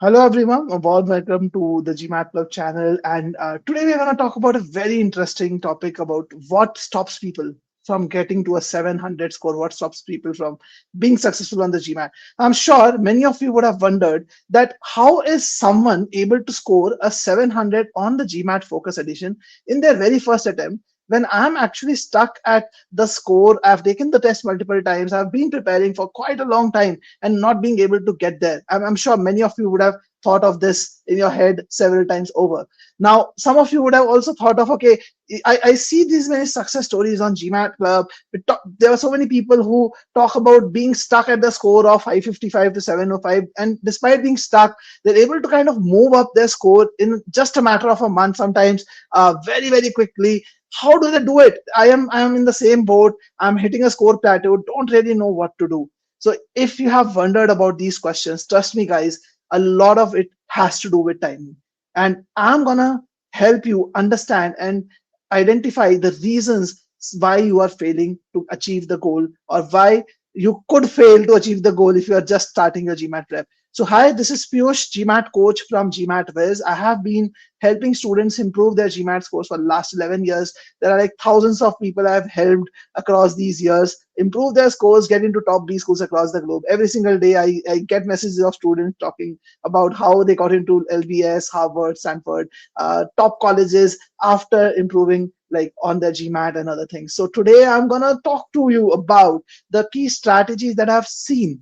Hello everyone, a warm welcome to the GMAT Club channel. And today we're going to talk about a very interesting topic about what stops people from getting to a 700 score, what stops people from being successful on the GMAT. I'm sure many of you would have wondered that how is someone able to score a 700 on the GMAT Focus Edition in their very first attempt when I'm actually stuck at the score. I've taken the test multiple times, I've been preparing for quite a long time and not being able to get there. I'm sure many of you would have thought of this in your head several times over. Now, some of you would have also thought of, okay, I see these many success stories on GMAT Club. There are so many people who talk about being stuck at the score of 555 to 705, and despite being stuck, they're able to kind of move up their score in just a matter of a month, sometimes very, very quickly. How do they do it? I am in the same boat. I'm hitting a score plateau, don't really know what to do. So if you have wondered about these questions, trust me, guys, a lot of it has to do with timing. And I'm gonna help you understand and identify the reasons why you are failing to achieve the goal, or why you could fail to achieve the goal if you are just starting your GMAT prep. So hi, this is Piyush, GMAT coach from GMATWhiz. I have been helping students improve their GMAT scores for the last 11 years. There are like thousands of people I've helped across these years improve their scores, get into top B schools across the globe. Every single day, I get messages of students talking about how they got into LBS, Harvard, Stanford, top colleges after improving like on their GMAT and other things. So today I'm gonna talk to you about the key strategies that I've seen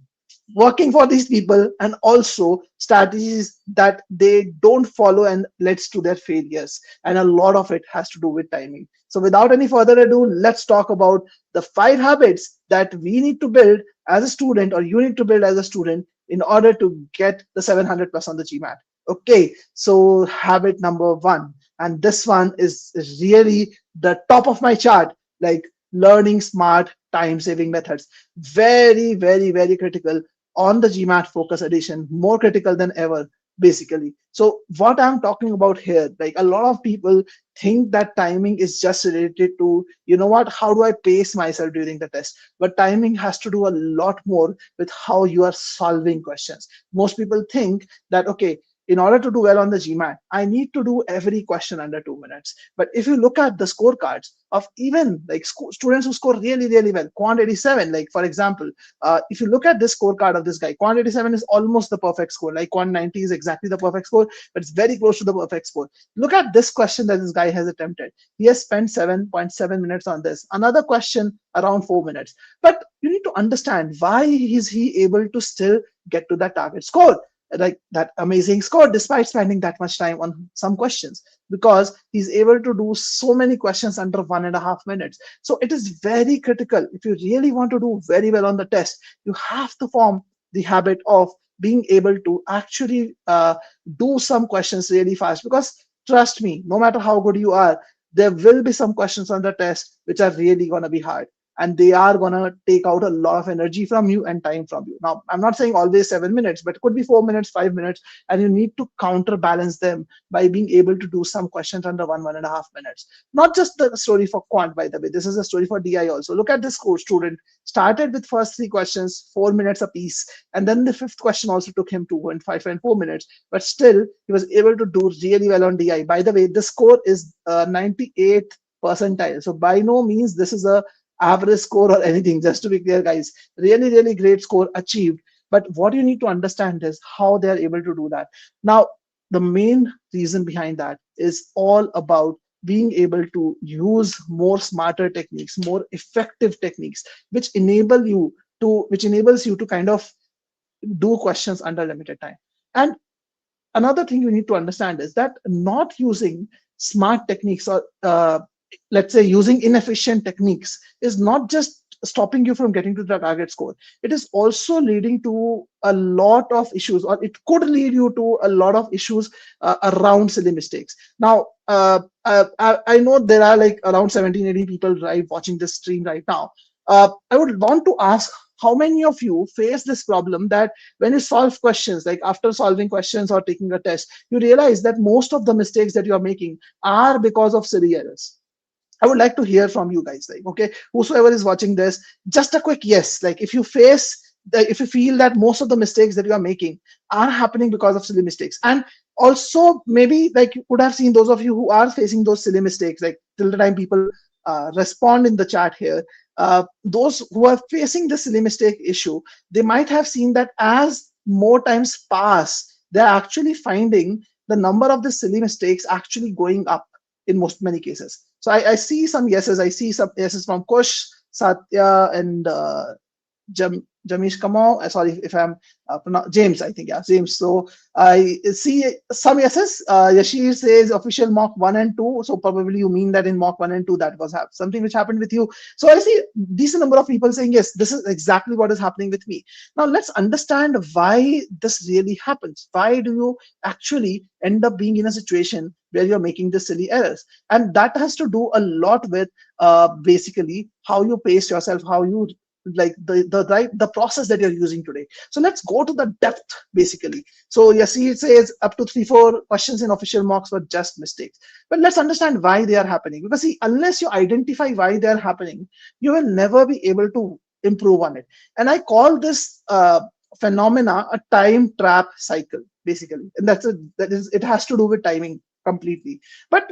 working for these people, and also strategies that they don't follow and leads to their failures. And a lot of it has to do with timing. So without any further ado, let's talk about the 5 habits that we need to build as a student, or you need to build as a student, in order to get the 700 plus on the GMAT. Okay, so habit number one, and this one is really the top of my chart, like learning smart time saving methods. Very, very, very critical on the GMAT Focus Edition, more critical than ever, basically. So what I'm talking about here, like a lot of people think that timing is just related to, you know what, how do I pace myself during the test? But timing has to do a lot more with how you are solving questions. Most people think that, okay, in order to do well on the GMAT, I need to do every question under 2 minutes. But if you look at the scorecards of even like students who score really, really well, Quant 87, like for example, if you look at this scorecard of this guy, Quant 87 is almost the perfect score. Like Quant 90 is exactly the perfect score, but it's very close to the perfect score. Look at this question that this guy has attempted. He has spent 7.7 minutes on this. Another question around 4 minutes. But you need to understand, why is he able to still get to that target score, like that amazing score, despite spending that much time on some questions? Because he's able to do so many questions under 1.5 minutes. So it is very critical. If you really want to do very well on the test, you have to form the habit of being able to actually do some questions really fast. Because trust me, no matter how good you are, there will be some questions on the test which are really going to be hard, and they are going to take out a lot of energy from you and time from you. Now, I'm not saying always 7 minutes, but it could be 4 minutes, 5 minutes, and you need to counterbalance them by being able to do some questions under 1.5 minutes. Not just the story for quant, by the way, this is a story for DI also. Look at this course student, started with first 3 questions, 4 minutes apiece, and then the fifth question also took him 2.5 and 4 minutes, but still he was able to do really well on DI. By the way, this score is 98th percentile. So by no means this is a average score or anything, just to be clear, guys. Really, really great score achieved. But what you need to understand is how they're able to do that. Now, the main reason behind that is all about being able to use more smarter techniques, more effective techniques, which enables you to kind of do questions under limited time. And another thing you need to understand is that not using smart techniques, or let's say using inefficient techniques, is not just stopping you from getting to the target score. It is also leading to a lot of issues, or it could lead you to a lot of issues around silly mistakes. Now, I know there are like around 17, 18 people right watching this stream right now. I would want to ask, how many of you face this problem that when you solve questions, like after solving questions or taking a test, you realize that most of the mistakes that you are making are because of silly errors? I would like to hear from you guys. Like, okay, whosoever is watching this, just a quick yes. Like, if you face if you feel that most of the mistakes that you are making are happening because of silly mistakes. And also maybe like you could have seen, those of you who are facing those silly mistakes, like till the time people respond in the chat here, those who are facing the silly mistake issue, they might have seen that as more times pass, they're actually finding the number of the silly mistakes actually going up in most many cases. So I see some yeses. I see some yeses from Kush, Satya, and Jamish Kamo. Sorry if I'm James, I think, yeah, James. So I see some yeses. Yashir says official mock 1 and 2. So probably you mean that in mock 1 and 2 that was something which happened with you. So I see decent number of people saying yes, this is exactly what is happening with me. Now let's understand why this really happens. Why do you actually end up being in a situation where you're making the silly errors? And that has to do a lot with basically how you pace yourself, how you like the process that you're using today. So let's go to the depth basically. So yes, it says up to 3-4 questions in official mocks were just mistakes. But let's understand why they are happening, because see, unless you identify why they are happening, you will never be able to improve on it. And I call this phenomena a time trap cycle basically, and that is it has to do with timing completely. But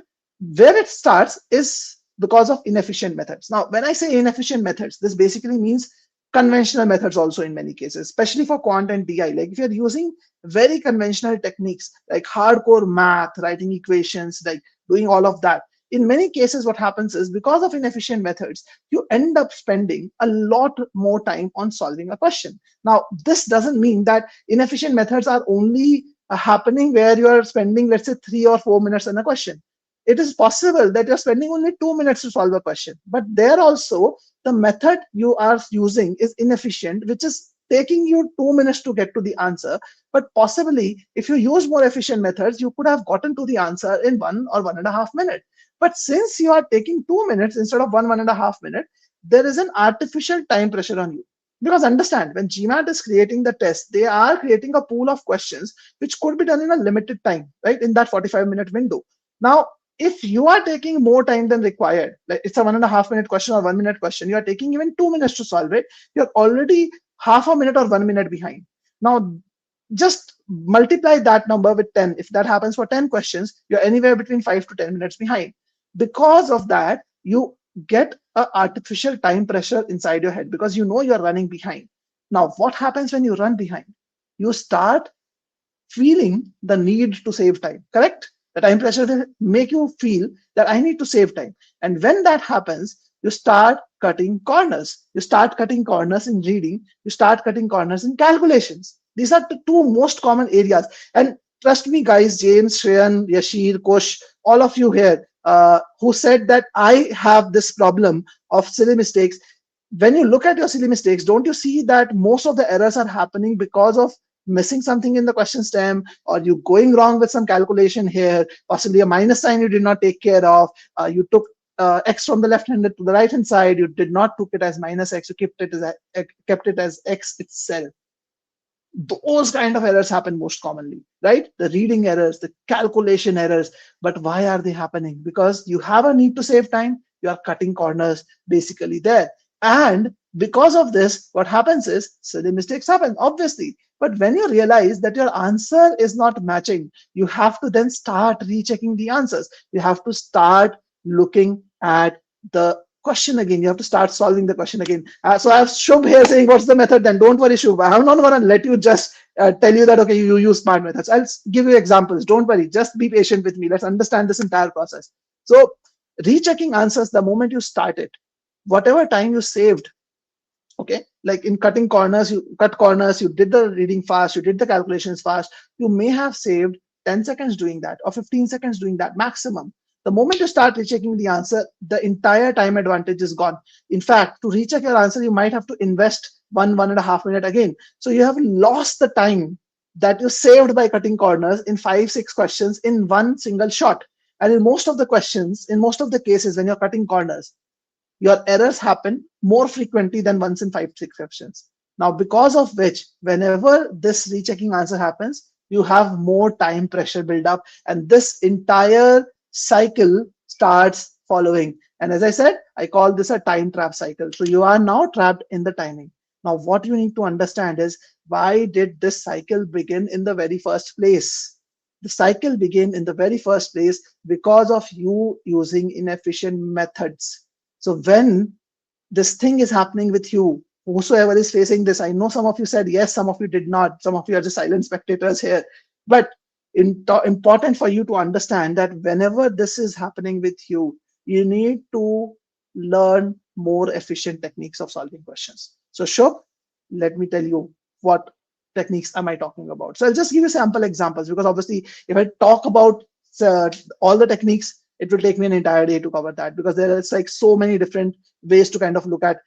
where it starts is because of inefficient methods. Now, when I say inefficient methods, this basically means conventional methods also in many cases, especially for quant and DI. Like if you're using very conventional techniques like hardcore math, writing equations, like doing all of that, in many cases, what happens is because of inefficient methods, you end up spending a lot more time on solving a question. Now, this doesn't mean that inefficient methods are only happening where you are spending, let's say, 3 or 4 minutes on a question. It is possible that you're spending only 2 minutes to solve a question, but there also the method you are using is inefficient, which is taking you 2 minutes to get to the answer. But possibly if you use more efficient methods, you could have gotten to the answer in 1 or 1.5 minutes. But since you are taking 2 minutes instead of 1.5 minute, there is an artificial time pressure on you. Because understand, when GMAT is creating the test, they are creating a pool of questions which could be done in a limited time, right? In that 45-minute window. Now, if you are taking more time than required, like it's a 1.5 minute question or 1 minute question, you are taking even 2 minutes to solve it, you're already half a minute or 1 minute behind. Now, just multiply that number with 10. If that happens for 10 questions, you're anywhere between 5 to 10 minutes behind. Because of that, you get an artificial time pressure inside your head because you know you're running behind. Now, what happens when you run behind? You start feeling the need to save time, correct? The time pressure will make you feel that I need to save time. And when that happens, you start cutting corners. You start cutting corners in reading. You start cutting corners in calculations. These are the two most common areas. And trust me, guys, James, Shreyan, Yashir, Kosh, all of you here who said that I have this problem of silly mistakes. When you look at your silly mistakes, don't you see that most of the errors are happening because of missing something in the question stem, or you going wrong with some calculation here, possibly a minus sign you did not take care of, you took x from the left hand to the right hand side, you did not took it as minus x, you kept it as x itself. Those kind of errors happen most commonly, right? The reading errors, the calculation errors. But why are they happening? Because you have a need to save time, you are cutting corners basically there. And because of this, what happens is silly mistakes happen, obviously. But when you realize that your answer is not matching, you have to then start rechecking the answers. You have to start looking at the question again. You have to start solving the question again. So I have Shubh here saying, what's the method then? Don't worry, Shubh. I'm not going to let you just tell you that, okay, you use smart methods. I'll give you examples. Don't worry. Just be patient with me. Let's understand this entire process. So rechecking answers the moment you start it, whatever time you saved, okay, like in cutting corners, you cut corners, you did the reading fast, you did the calculations fast, you may have saved 10 seconds doing that or 15 seconds doing that maximum. The moment you start rechecking the answer, the entire time advantage is gone. In fact, to recheck your answer, you might have to invest 1.5 minute again. So you have lost the time that you saved by cutting corners in 5-6 questions in one single shot. And in most of the questions, in most of the cases, when you're cutting corners, your errors happen more frequently than once in 5-6 questions. Now, because of which, whenever this rechecking answer happens, you have more time pressure build up, and this entire cycle starts following. And as I said, I call this a time trap cycle. So you are now trapped in the timing. Now, what you need to understand is, why did this cycle begin in the very first place? The cycle began in the very first place because of you using inefficient methods. So when this thing is happening with you, whosoever is facing this, I know some of you said yes, some of you did not, some of you are just silent spectators here, but important for you to understand that whenever this is happening with you, you need to learn more efficient techniques of solving questions. So Shop, let me tell you what techniques am I talking about. So I'll just give you sample examples, because obviously if I talk about uh, all the techniques, it will take me an entire day to cover that, because there is like so many different ways to kind of look at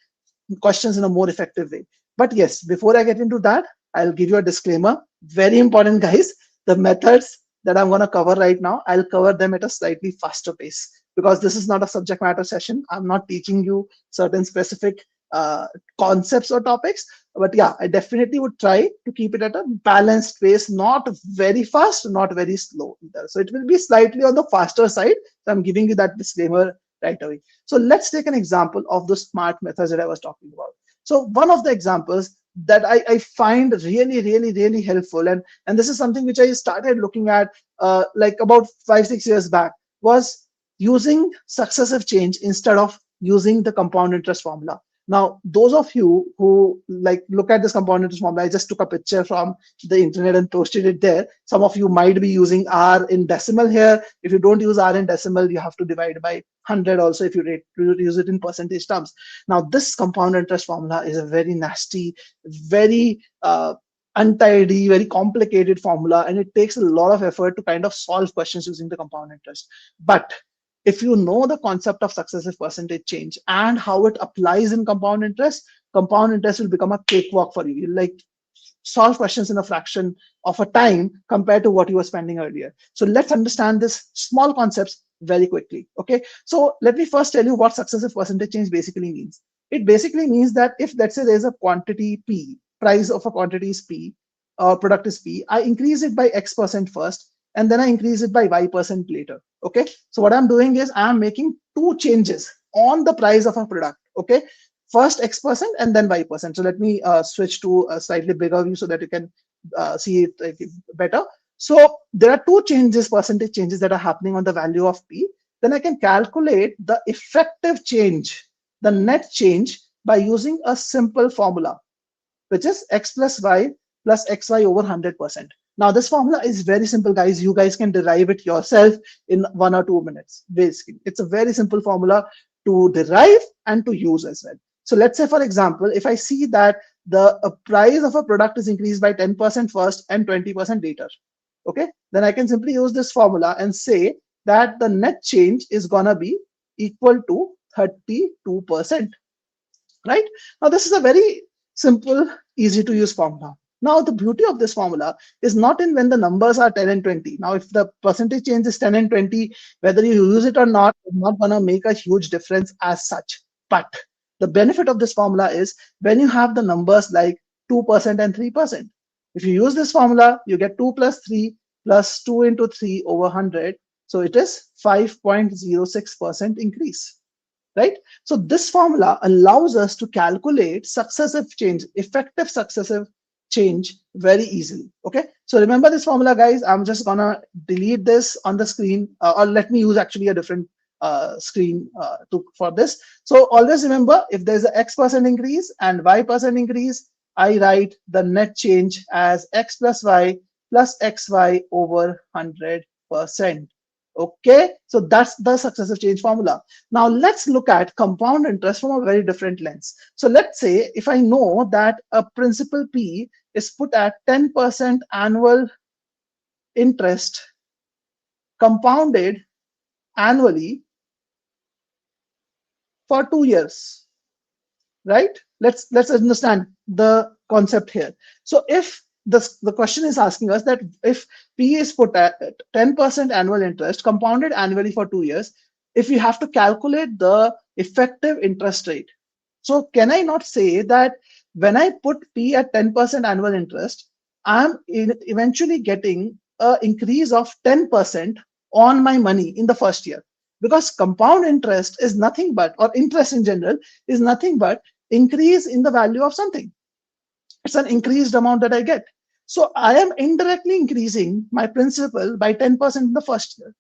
questions in a more effective way. But yes, before I get into that, I'll give you a disclaimer. Very important, guys. The methods that I'm going to cover right now, I'll cover them at a slightly faster pace, because this is not a subject matter session. I'm not teaching you certain specific concepts or topics. But yeah, I definitely would try to keep it at a balanced pace, not very fast, not very slow either. So it will be slightly on the faster side. So I'm giving you that disclaimer right away. So let's take an example of the SMART methods that I was talking about. So one of the examples that I find really, really, really helpful, and this is something which I started looking at like about 5-6 years back, was using successive change instead of using the compound interest formula. Now, those of you who like look at this compound interest formula, I just took a picture from the internet and posted it there. Some of you might be using R in decimal here. If you don't use R in decimal, you have to divide by 100 also if you use it in percentage terms. Now, this compound interest formula is a very nasty, very untidy, very complicated formula, and it takes a lot of effort to kind of solve questions using the compound interest. But if you know the concept of successive percentage change and how it applies in compound interest will become a cakewalk for you. You'll like solve questions in a fraction of a time compared to what you were spending earlier. So let's understand this small concepts very quickly. Okay, so let me first tell you what successive percentage change basically means. It basically means that if, let's say, there's a quantity P, price of a quantity is P, product is P, I increase it by X% first, and then I increase it by Y% later. Okay, so what I'm doing is I'm making two changes on the price of a product. Okay, first X% and then Y%. So let me switch to a slightly bigger view so that you can see it better. So there are two changes, percentage changes that are happening on the value of P. Then I can calculate the effective change, the net change, by using a simple formula, which is X plus Y plus XY over 100%. Now, this formula is very simple, guys. You guys can derive it yourself in 1 or 2 minutes. Basically, it's a very simple formula to derive and to use as well. So let's say, for example, if I see that the price of a product is increased by 10% first and 20% later, okay, then I can simply use this formula and say that the net change is gonna be equal to 32%, right? Now, this is a very simple, easy to use formula. Now, the beauty of this formula is not in when the numbers are 10 and 20. Now, if the percentage change is 10 and 20, whether you use it or not, it's not going to make a huge difference as such. But the benefit of this formula is when you have the numbers like 2% and 3%. If you use this formula, you get 2 plus 3 plus 2 into 3 over 100. So it is 5.06% increase. Right? So this formula allows us to calculate successive change, effective successive change very easily. Okay, so remember this formula, guys. I'm just gonna delete this on the screen, or let me use actually a different screen for this. So always remember, if there's an X% increase and Y% increase, I write the net change as X plus Y plus XY over 100%. Okay, so that's the successive change formula. Now let's look at compound interest from a very different lens. So let's say if I know that a principal P is put at 10% annual interest compounded annually for 2 years, right? Let's understand the concept here. So if the question is asking us that if P is put at 10% annual interest compounded annually for 2 years, if we have to calculate the effective interest rate, so can I not say that when I put P at 10% annual interest, I'm eventually getting an increase of 10% on my money in the first year? Because compound interest is nothing but, or interest in general is nothing but increase in the value of something. It's an increased amount that I get. So I am indirectly increasing my principal by 10% in the first year.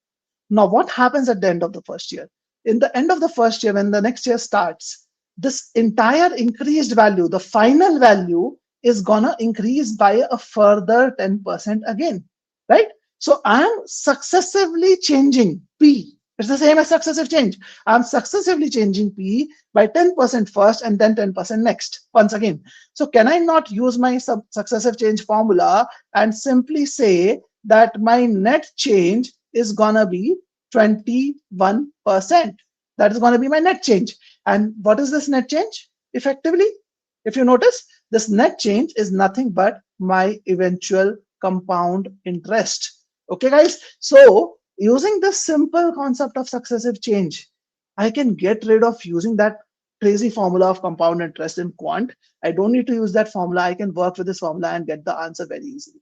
Now, what happens at the end of the first year? In the end of the first year, when the next year starts, this entire increased value, the final value, is gonna increase by a further 10% again, right? So I'm successively changing P. It's the same as successive change. I'm successively changing P by 10% first and then 10% next, once again. So can I not use my successive change formula and simply say that my net change is gonna be 21%? That is going to be my net change. And what is this net change? Effectively, if you notice, this net change is nothing but my eventual compound interest. Okay, guys. So using this simple concept of successive change, I can get rid of using that crazy formula of compound interest in quant. I don't need to use that formula. I can work with this formula and get the answer very easily.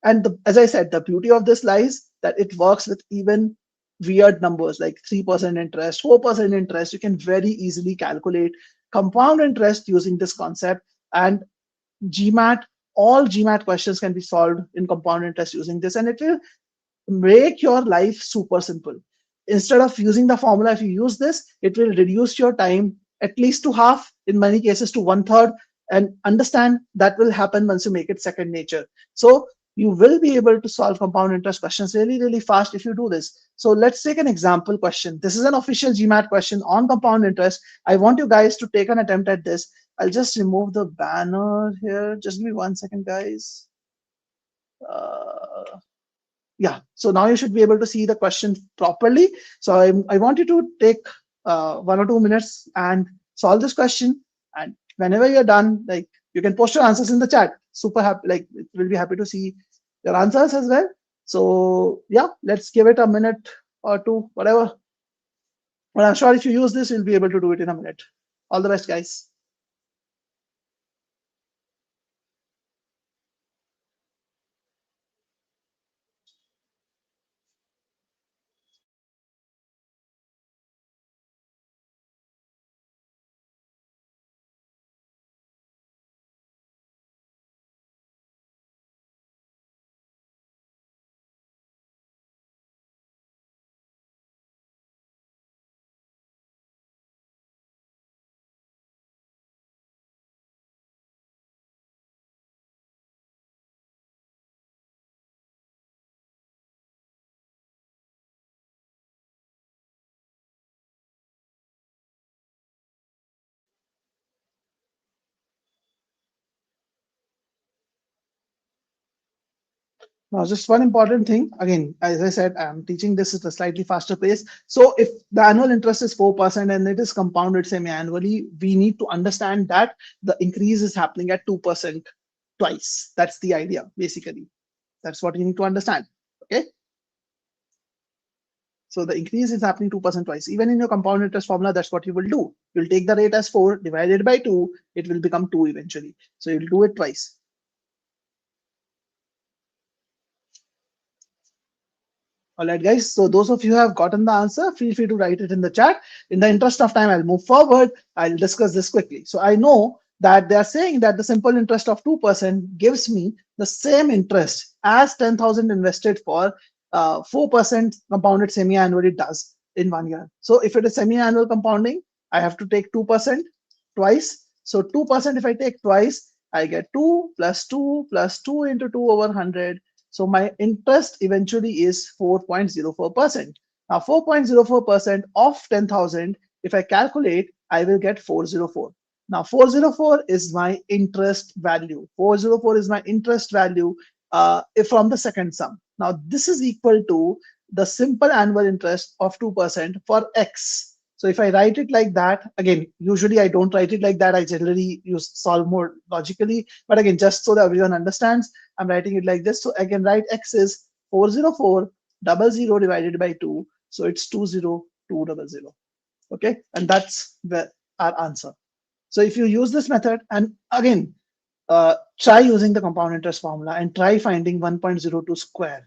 And as I said, the beauty of this lies that it works with even weird numbers like 3% interest, 4% interest. You can very easily calculate compound interest using this concept. And GMAT, all GMAT questions can be solved in compound interest using this, and it will make your life super simple. Instead of using the formula, if you use this, it will reduce your time at least to half, in many cases to one third. And understand that will happen once you make it second nature. So you will be able to solve compound interest questions really, really fast if you do this. So let's take an example question. This is an official GMAT question on compound interest. I want you guys to take an attempt at this. I'll just remove the banner here. Just give me 1 second, guys. Uh, yeah, so now you should be able to see the question properly. So I want you to take 1 or 2 minutes and solve this question. And whenever you're done, like, you can post your answers in the chat. Super happy, like, we'll be happy to see your answers as well. So yeah, let's give it a minute or two, whatever. But I'm sure if you use this, you'll be able to do it in a minute. All the best, guys. Now, just one important thing. Again, as I said, I'm teaching this at a slightly faster pace. So if the annual interest is 4% and it is compounded semi-annually, we need to understand that the increase is happening at 2% twice. That's the idea, basically. That's what you need to understand. Okay. So the increase is happening 2% twice. Even in your compound interest formula, that's what you will do. You'll take the rate as 4 divided by 2. It will become 2 eventually. So you'll do it twice. All right, guys. So those of you who have gotten the answer, feel free to write it in the chat. In the interest of time, I'll move forward. I'll discuss this quickly. So I know that they are saying that the simple interest of 2% gives me the same interest as 10,000 invested for 4% compounded semi-annually does in 1 year. So if it is semi-annual compounding, I have to take 2% twice. So 2% if I take twice, I get 2 plus 2 plus 2 into 2 over 100. So my interest eventually is 4.04%. Now 4.04% of 10,000, if I calculate, I will get 404. Now 404 is my interest value. 404 is my interest value from the second sum. Now this is equal to the simple annual interest of 2% for X. So if I write it like that, again, usually I don't write it like that. I generally use solve more logically. But again, just so that everyone understands, I'm writing it like this. So I can write X is 404 double zero divided by 2. So it's 20200. Okay. And that's our answer. So if you use this method, and again, try using the compound interest formula and try finding 1.02 square.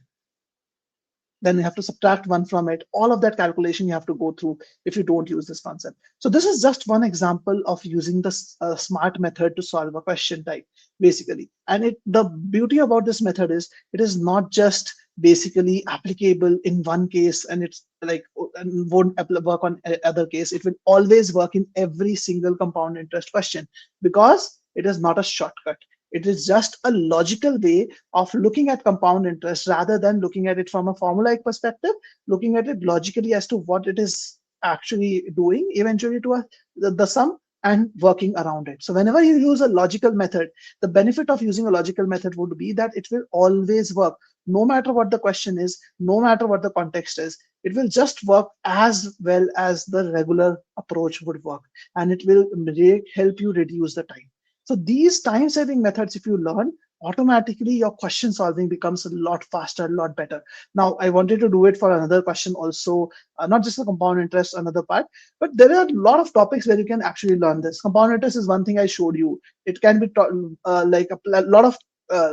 Then you have to subtract 1 from it. All of that calculation you have to go through if you don't use this concept. So this is just one example of using the smart method to solve a question type. basically. And the beauty about this method is it is not just basically applicable in one case and it's like and won't work on other case. It will always work in every single compound interest question because it is not a shortcut. It is just a logical way of looking at compound interest rather than looking at it from a formulaic perspective, looking at it logically as to what it is actually doing eventually to the sum and working around it. So whenever you use a logical method, the benefit of using a logical method would be that it will always work, no matter what the question is, no matter what the context is. It will just work as well as the regular approach would work, and it will help you reduce the time. So these time saving methods, if you learn, automatically your question solving becomes a lot faster, a lot better. Now, I wanted to do it for another question also, not just the compound interest, another part, but there are a lot of topics where you can actually learn this. Compound interest is one thing I showed you. It can be like a lot of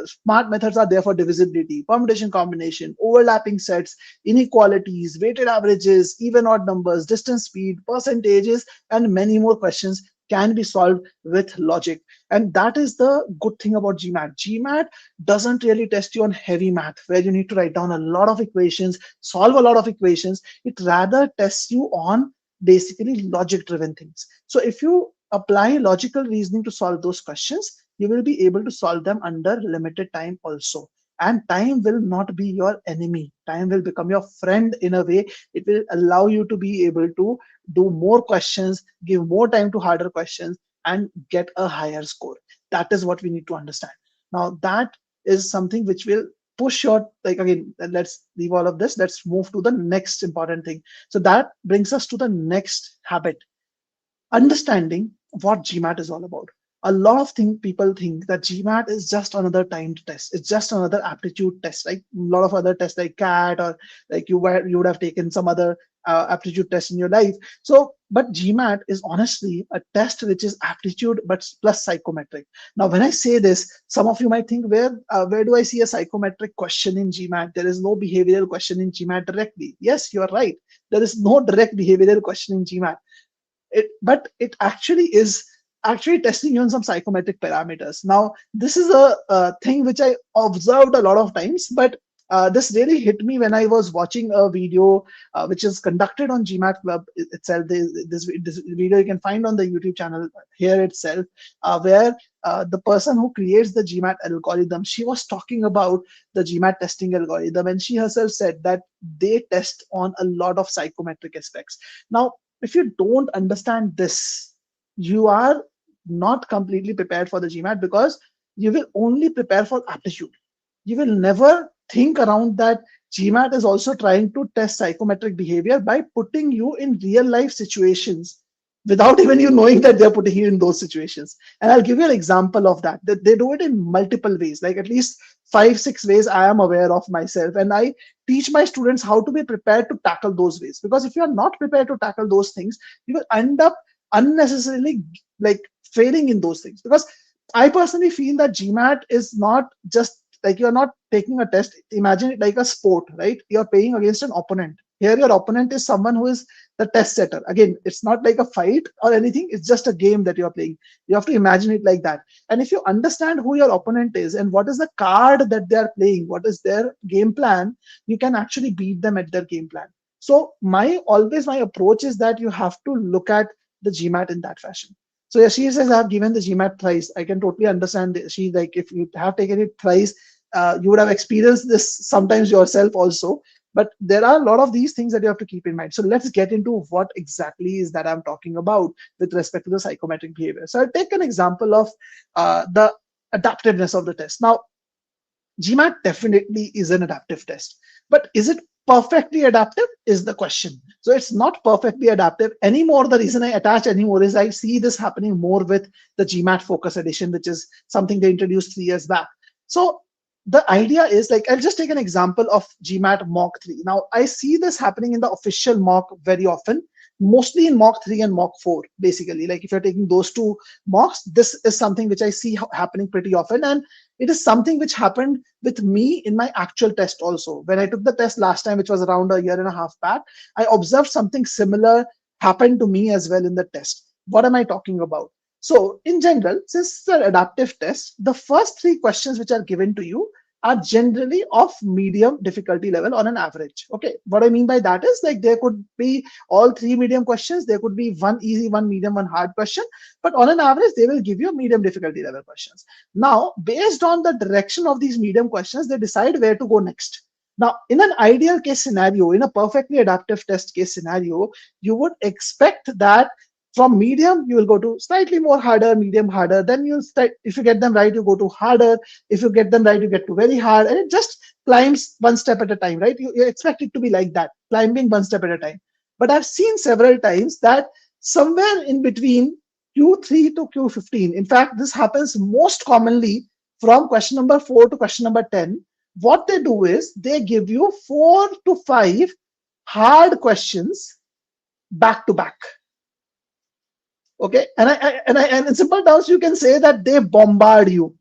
smart methods are there for divisibility, permutation combination, overlapping sets, inequalities, weighted averages, even odd numbers, distance speed, percentages, and many more questions can be solved with logic. And that is the good thing about GMAT. GMAT doesn't really test you on heavy math where you need to write down a lot of equations, solve a lot of equations. It rather tests you on basically logic driven things. So if you apply logical reasoning to solve those questions, you will be able to solve them under limited time also. And time will not be your enemy. Time will become your friend in a way. It will allow you to be able to do more questions, give more time to harder questions, and get a higher score. That is what we need to understand. Now, that is something which will push your, like, again, let's leave all of this. Let's move to the next important thing. So that brings us to the next habit, understanding what GMAT is all about. A lot of people think that GMAT is just another timed test. It's just another aptitude test, like a lot of other tests like CAT, or like you would have taken some other aptitude test in your life. So, but GMAT is honestly a test which is aptitude but plus psychometric. Now, when I say this, some of you might think, where do I see a psychometric question in GMAT? There is no behavioral question in GMAT directly. Yes, you are right. There is no direct behavioral question in GMAT. But it actually is actually testing you on some psychometric parameters. Now, this is a thing which I observed a lot of times, but this really hit me when I was watching a video which is conducted on GMAT Club itself. This video you can find on the YouTube channel here itself, where the person who creates the GMAT algorithm, she was talking about the GMAT testing algorithm, and she herself said that they test on a lot of psychometric aspects. Now, if you don't understand this, you are not completely prepared for the GMAT, because you will only prepare for aptitude. You will never think around that GMAT is also trying to test psychometric behavior by putting you in real life situations without even you knowing that they're putting you in those situations. And I'll give you an example of that. They do it in multiple ways, like at least 5, 6 ways I am aware of myself. And I teach my students how to be prepared to tackle those ways. Because if you are not prepared to tackle those things, you will end up unnecessarily like failing in those things. Because I personally feel that GMAT is not just like, you're not taking a test. Imagine it like a sport, right? You're playing against an opponent. Here, your opponent is someone who is the test setter. Again, it's not like a fight or anything. It's just a game that you're playing. You have to imagine it like that. And if you understand who your opponent is and what is the card that they are playing, what is their game plan, you can actually beat them at their game plan. So my approach is that you have to look at the GMAT in that fashion. So yeah, she says, I have given the GMAT thrice. I can totally understand. She, like, if you have taken it thrice, you would have experienced this sometimes yourself also. But there are a lot of these things that you have to keep in mind. So let's get into what exactly is that I'm talking about with respect to the psychometric behavior. So I'll take an example of the adaptiveness of the test. Now, GMAT definitely is an adaptive test, but is it perfectly adaptive is the question. So it's not perfectly adaptive anymore. The reason I attach anymore is I see this happening more with the GMAT Focus Edition, which is something they introduced 3 years back. So the idea is, like, I'll just take an example of GMAT Mock 3. Now, I see this happening in the official mock very often, mostly in Mock 3 and Mock 4, basically. Like, if you're taking those two mocks, this is something which I see happening pretty often. And it is something which happened with me in my actual test also. When I took the test last time, which was around a year and a half back, I observed something similar happened to me as well in the test. What am I talking about? So in general, since it's an adaptive test, the first three questions which are given to you are generally of medium difficulty level on an average. Okay, what I mean by that is like there could be all three medium questions, there could be one easy, one medium, one hard question, but on an average, they will give you medium difficulty level questions. Now, based on the direction of these medium questions, they decide where to go next. Now, in an ideal case scenario, in a perfectly adaptive test case scenario, you would expect that from medium, you will go to slightly more harder, medium, harder. Then you start, if you get them right, you go to harder. If you get them right, you get to very hard. And it just climbs one step at a time, right? You expect it to be like that, climbing one step at a time. But I've seen several times that somewhere in between Q3 to Q15, in fact, this happens most commonly from question number 4 to question number 10. What they do is they give you 4 to 5 hard questions back to back. Okay, and in simple terms, you can say that they bombard you.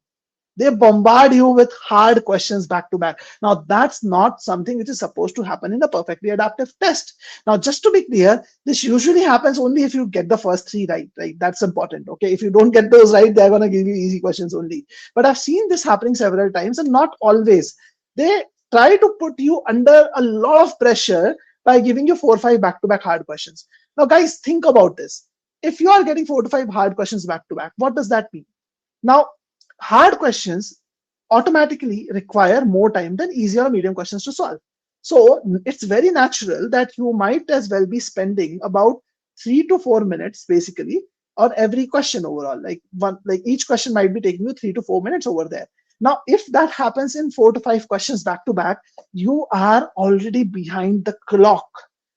They bombard you with hard questions back to back. Now, that's not something which is supposed to happen in a perfectly adaptive test. Now, just to be clear, this usually happens only if you get the first three right. Right, that's important. Okay, if you don't get those right, they're gonna give you easy questions only. But I've seen this happening several times, and not always. They try to put you under a lot of pressure by giving you 4 or 5 back-to-back hard questions. Now, guys, think about this. If you are getting 4 to 5 hard questions back to back, what does that mean? Now, hard questions automatically require more time than easier or medium questions to solve. So it's very natural that you might as well be spending about 3 to 4 minutes basically on every question overall. Like each question might be taking you 3 to 4 minutes over there. Now, if that happens in 4 to 5 questions back to back, you are already behind the clock.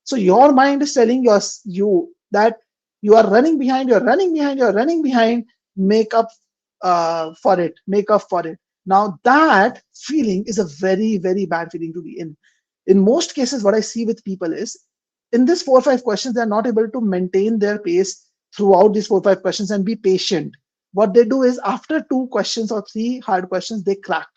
So your mind is telling you that you are running behind, you're running behind, you're running behind, make up for it, make up for it. Now that feeling is a very, very bad feeling to be in. In most cases, what I see with people is in this 4 or 5 questions, they're not able to maintain their pace throughout these 4 or 5 questions and be patient. What they do is after 2 questions or 3 hard questions, they crack.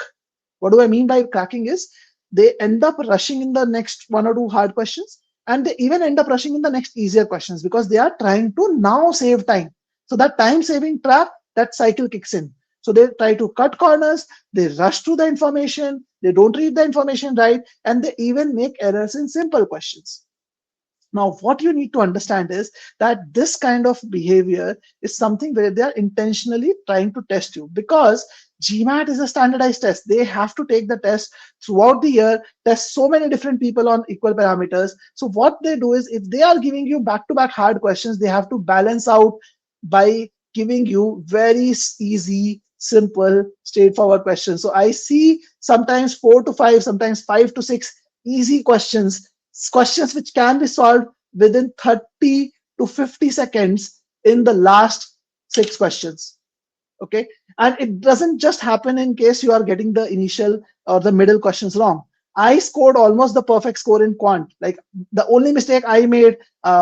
What do I mean by cracking is they end up rushing in the next 1 or 2 hard questions, and they even end up rushing in the next easier questions because they are trying to now save time. So that time saving trap, that cycle kicks in. So they try to cut corners, they rush through the information, they don't read the information right, and they even make errors in simple questions. Now, what you need to understand is that this kind of behavior is something where they are intentionally trying to test you, because GMAT is a standardized test. They have to take the test throughout the year, test so many different people on equal parameters. So what they do is if they are giving you back-to-back hard questions, they have to balance out by giving you very easy, simple, straightforward questions. So I see sometimes 4 to 5, sometimes 5 to 6 easy questions which can be solved within 30 to 50 seconds in the last 6 questions. Okay, and it doesn't just happen in case you are getting the initial or the middle questions wrong. I scored almost the perfect score in quant. Like the only mistake I made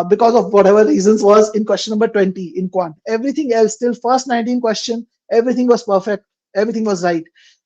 because of whatever reasons was in question number 20 in quant. Everything else, till first 19 question, everything was perfect, everything was right.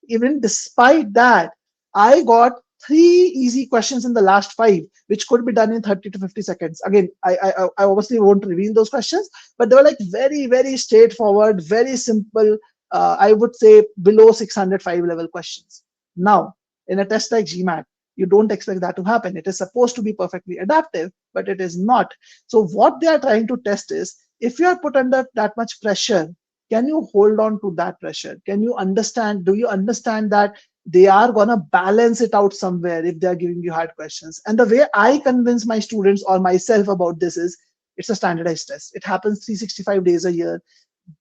Even despite that, I got 3 easy questions in the last 5, which could be done in 30 to 50 seconds. Again, I obviously won't reveal those questions, but they were like very, very straightforward, very simple. I would say below 605 level questions. Now, in a test like GMAT, you don't expect that to happen. It is supposed to be perfectly adaptive, but it is not. So what they are trying to test is, if you are put under that much pressure, can you hold on to that pressure? Can you understand? Do you understand that they are going to balance it out somewhere if they are giving you hard questions? And the way I convince my students or myself about this is, it's a standardized test. It happens 365 days a year.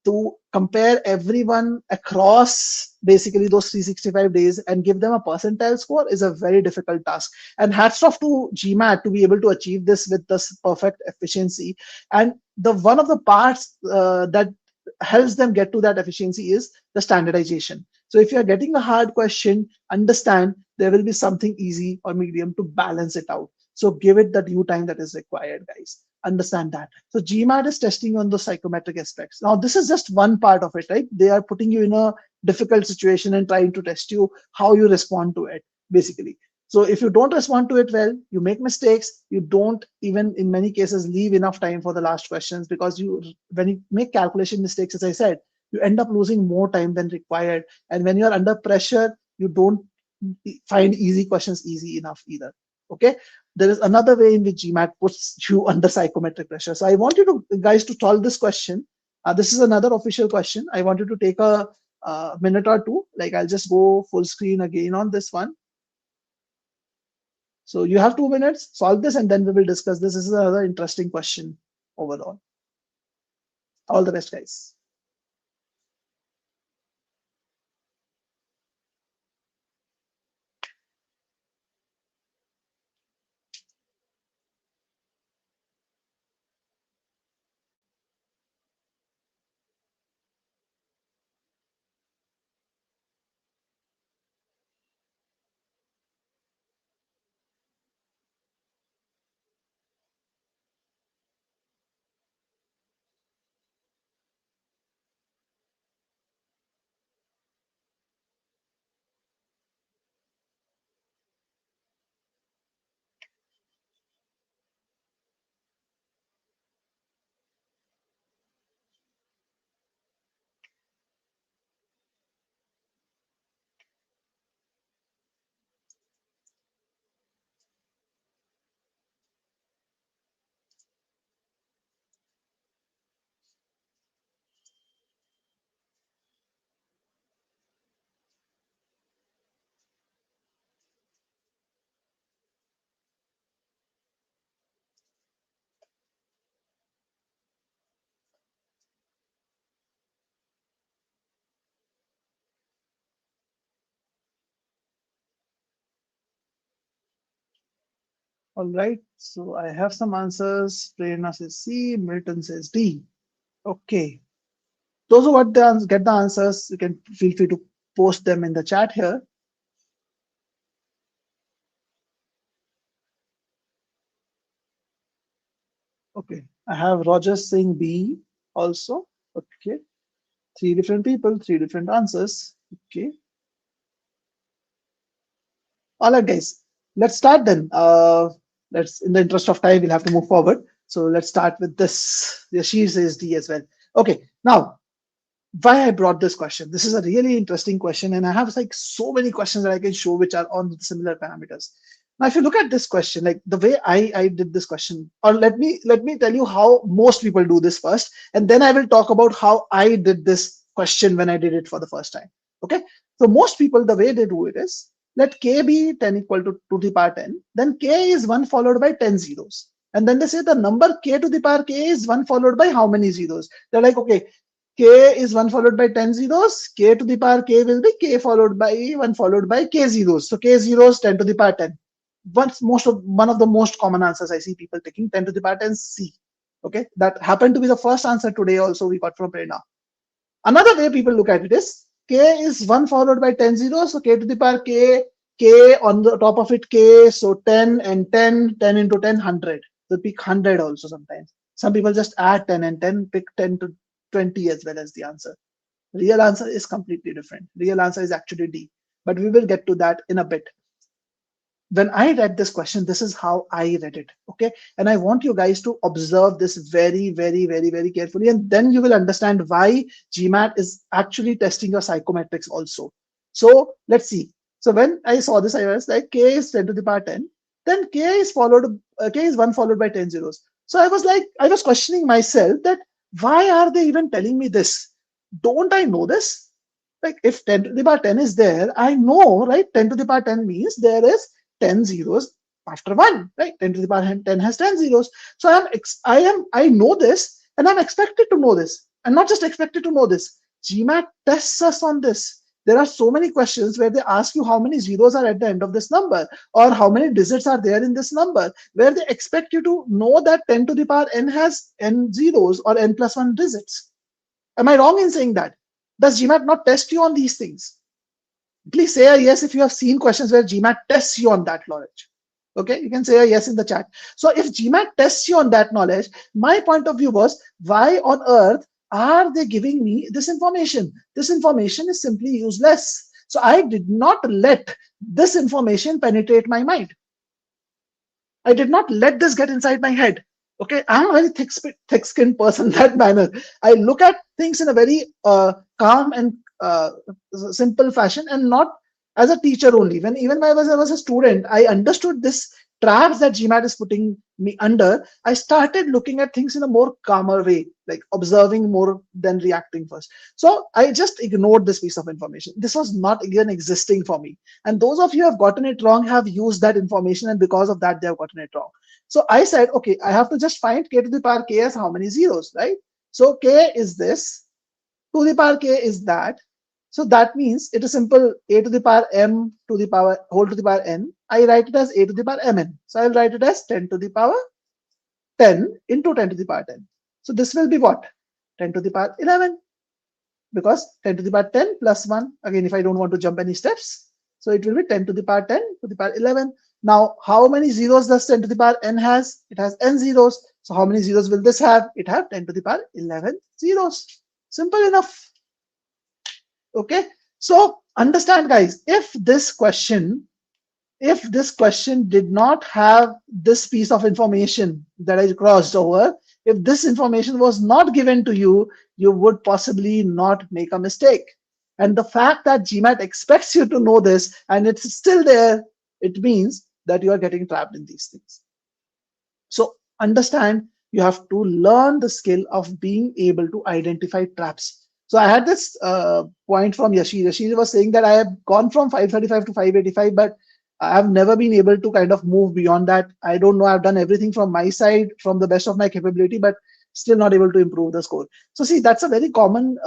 To compare everyone across basically those 365 days and give them a percentile score is a very difficult task. And hats off to GMAT to be able to achieve this with this perfect efficiency. And the one of the parts that helps them get to that efficiency is the standardization. So if you're getting a hard question, understand there will be something easy or medium to balance it out. So give it the due time that is required, guys. Understand that. So GMAT is testing on the psychometric aspects. Now, this is just one part of it, right? They are putting you in a difficult situation and trying to test you how you respond to it, basically. So if you don't respond to it well, you make mistakes. You don't even, in many cases, leave enough time for the last questions, because when you make calculation mistakes, as I said, you end up losing more time than required. And when you're under pressure, you don't find easy questions easy enough either. Okay. There is another way in which GMAT puts you under psychometric pressure. So I want you to guys to solve this question. This is another official question. I want you to take a minute or two. Like, I'll just go full screen again on this one. So you have 2 minutes, solve this, and then we will discuss this. This is another interesting question overall. All the best, guys. All right. So I have some answers. Prerna says C. Milton says D. Okay. Those who get the answers, you can feel free to post them in the chat here. Okay. I have Roger saying B also. Okay. 3 different people, 3 different answers. Okay. All right, guys. Let's start then. Let's, in the interest of time, we'll have to move forward. So let's start with this. Yeah, she says D as well. Okay. Now, why I brought this question. This is a really interesting question, and I have like so many questions that I can show which are on similar parameters. Now, if you look at this question, like the way I did this question, or let me tell you how most people do this first, and then I will talk about how I did this question when I did it for the first time. Okay, so most people, the way they do it is, let k be 10 equal to the power 10, then k is 1 followed by 10 zeros. And then they say the number k to the power k is 1 followed by how many zeros? They're like, okay, k is 1 followed by 10 zeros, k to the power k will be k followed by 1 followed by k zeros. So k zeros 10 to the power 10. One of the most common answers I see people taking 10 to the power 10 C. Okay, that happened to be the first answer today also we got from Prerna. Another way people look at it is k is 1 followed by 10 zeros, so k to the power k on the top of it k, so 10 and 10, 10 into 10, 100. So pick 100 also sometimes. Some people just add 10 and 10, pick 10 to 20 as well as the answer. Real answer is completely different. Real answer is actually D, but we will get to that in a bit. When I read this question, this is how I read it. Okay. And I want you guys to observe this very, very, very, very carefully. And then you will understand why GMAT is actually testing your psychometrics also. So let's see. So when I saw this, I was like, k is 10 to the power 10. Then k is 1 followed by 10 zeros. So I was like, I was questioning myself that why are they even telling me this? Don't I know this? Like, if 10 to the power 10 is there, I know, right? 10 to the power 10 means there is 10 zeros after 1, right? 10 to the power 10 has 10 zeros. So I know this, and I'm expected to know this. And not just expected to know this. GMAT tests us on this. There are so many questions where they ask you how many zeros are at the end of this number, or how many digits are there in this number, where they expect you to know that 10 to the power n has n zeros or n plus 1 digits. Am I wrong in saying that? Does GMAT not test you on these things? Please say a yes if you have seen questions where GMAT tests you on that knowledge. Okay, you can say a yes in the chat. So if GMAT tests you on that knowledge, my point of view was, why on earth are they giving me this information? This information is simply useless. So I did not let this information penetrate my mind. I did not let this get inside my head. Okay, I'm a very thick-skinned person. That manner, I look at things in a very calm and simple fashion, and not as a teacher only. When even when I was a student, I understood this traps that GMAT is putting me under. I started looking at things in a more calmer way, like observing more than reacting first. So I just ignored this piece of information. This was not even existing for me, and those of you who have gotten it wrong have used that information, and because of that they have gotten it wrong. So I said, okay, I have to just find k to the power k as how many zeros, right? So k is this, to the power k is that. So that means it is simple. A to the power m to the power whole to the power n, I write it as a to the power mn. So I'll write it as 10 to the power 10 into 10 to the power 10. So this will be what? 10 to the power 11, because 10 to the power 10 plus 1, again, if I don't want to jump any steps, so it will be 10 to the power 10 to the power 11. Now, how many zeros does 10 to the power n has? It has n zeros. So how many zeros will this have? It have 10 to the power 11 zeros. Simple enough. Okay. So understand, guys, if this question did not have this piece of information that I crossed over, if this information was not given to you, you would possibly not make a mistake. And the fact that GMAT expects you to know this and it's still there, it means that you are getting trapped in these things. So understand, you have to learn the skill of being able to identify traps. So I had this point from Yashir. Yashir was saying that I have gone from 535 to 585, but I have never been able to kind of move beyond that. I don't know. I've done everything from my side, from the best of my capability, but still not able to improve the score. So see, that's a very common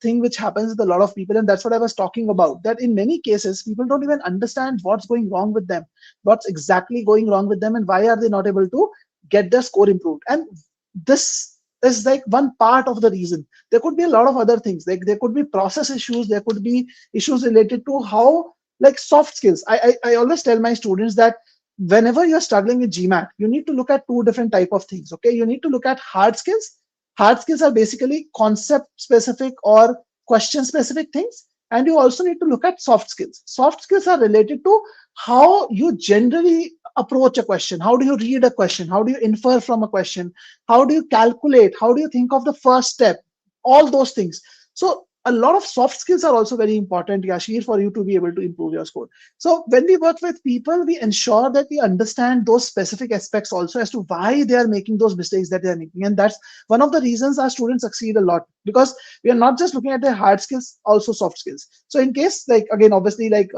thing which happens with a lot of people, and that's what I was talking about. That in many cases, people don't even understand what's going wrong with them, what's exactly going wrong with them, and why are they not able to get their score improved. And this is like one part of the reason. There could be a lot of other things, like there could be process issues, there could be issues related to how, like soft skills. I always tell my students that whenever you're struggling with GMAT, you need to look at two different type of things. Okay, you need to look at hard skills. Hard skills are basically concept specific or question specific things, and you also need to look at soft skills. Soft skills are related to how you generally approach a question. How do you read a question? How do you infer from a question? How do you calculate? How do you think of the first step? All those things. So a lot of soft skills are also very important, Yashir, for you to be able to improve your score. So when we work with people, we ensure that we understand those specific aspects also as to why they are making those mistakes that they are making. And that's one of the reasons our students succeed a lot, because we are not just looking at their hard skills, also soft skills. So in case, like, again, obviously, like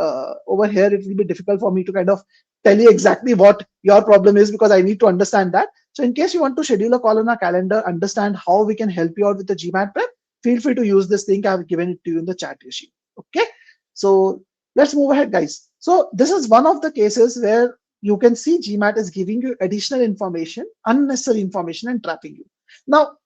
over here, it will be difficult for me to kind of tell you exactly what your problem is, because I need to understand that. So in case you want to schedule a call on our calendar, understand how we can help you out with the GMAT prep, feel free to use this link. I've given it to you in the chat, Rishi. Okay. So let's move ahead, guys. So this is one of the cases where you can see GMAT is giving you additional information, unnecessary information, and trapping you. Now,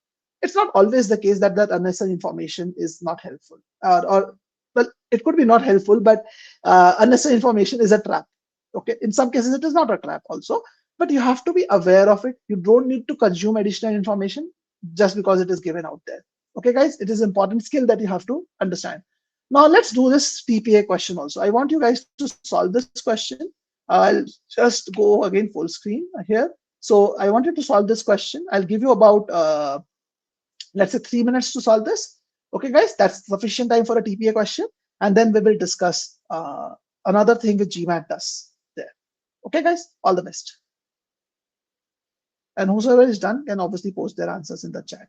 it's not always the case that that unnecessary information is not helpful, or well, it could be not helpful, but unnecessary information is a trap. Okay, in some cases it is not a trap also, but you have to be aware of it. You don't need to consume additional information just because it is given out there. Okay, guys, it is important skill that you have to understand. Now let's do this TPA question also. I want you guys to solve this question. I'll just go again full screen here. So I want you to solve this question. I'll give you about let's say 3 minutes to solve this. Okay, guys, that's sufficient time for a TPA question, and then we will discuss another thing which GMAT does there. Okay, guys, all the best. And whosoever is done can obviously post their answers in the chat.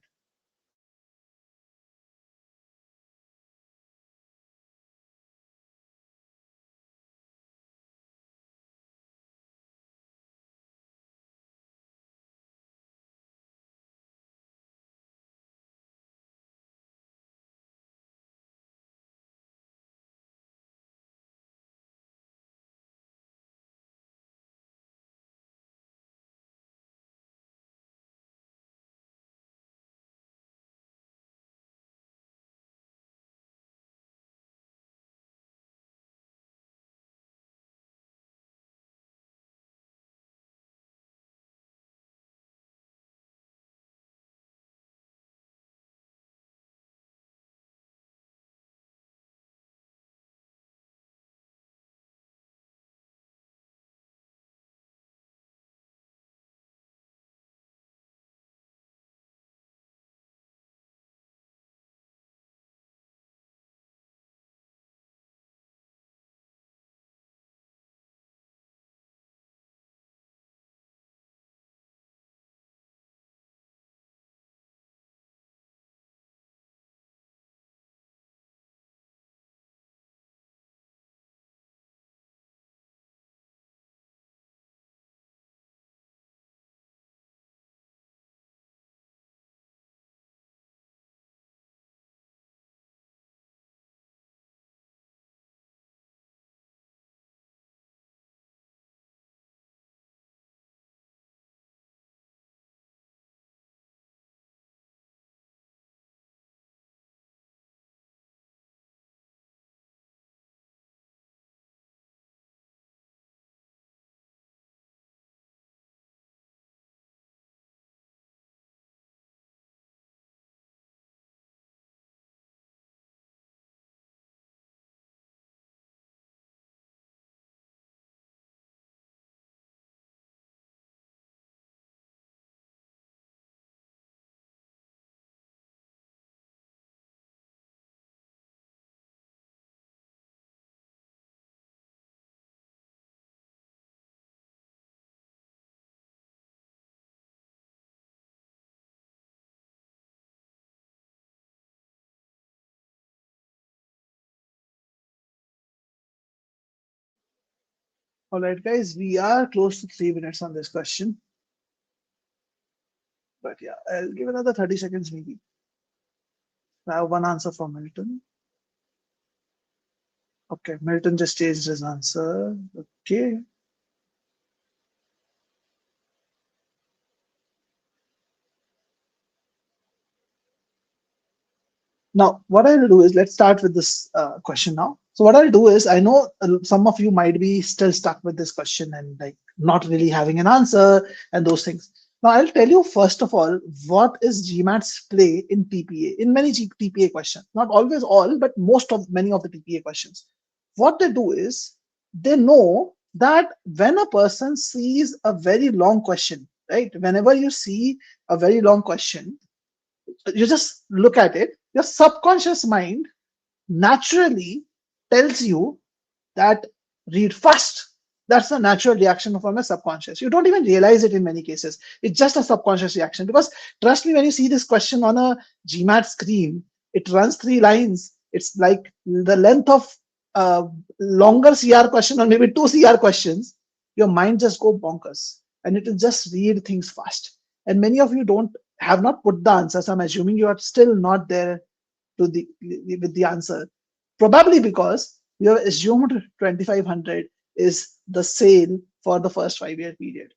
All right, guys, we are close to 3 minutes on this question. But yeah, I'll give another 30 seconds maybe. I have one answer from Milton. Okay, Milton just changed his answer. Okay. Now, what I'll do is let's start with this question now. So, what I'll do is I know some of you might be still stuck with this question and like not really having an answer and those things. Now, I'll tell you first of all what is GMAT's play in TPA in many TPA questions. Not always all, but most of many of the TPA questions. What they do is they know that when a person sees a very long question, right? Whenever you see a very long question, you just look at it, your subconscious mind naturally tells you that read fast. That's the natural reaction from a subconscious. You don't even realize it in many cases. It's just a subconscious reaction. Because trust me, when you see this question on a GMAT screen, it runs 3 lines. It's like the length of a longer CR question or maybe 2 CR questions. Your mind just go bonkers and it will just read things fast. And many of you don't have not put the answers. I'm assuming you are still not there to the with the answer, probably because you have assumed 2500 is the sale for the first 5 year period.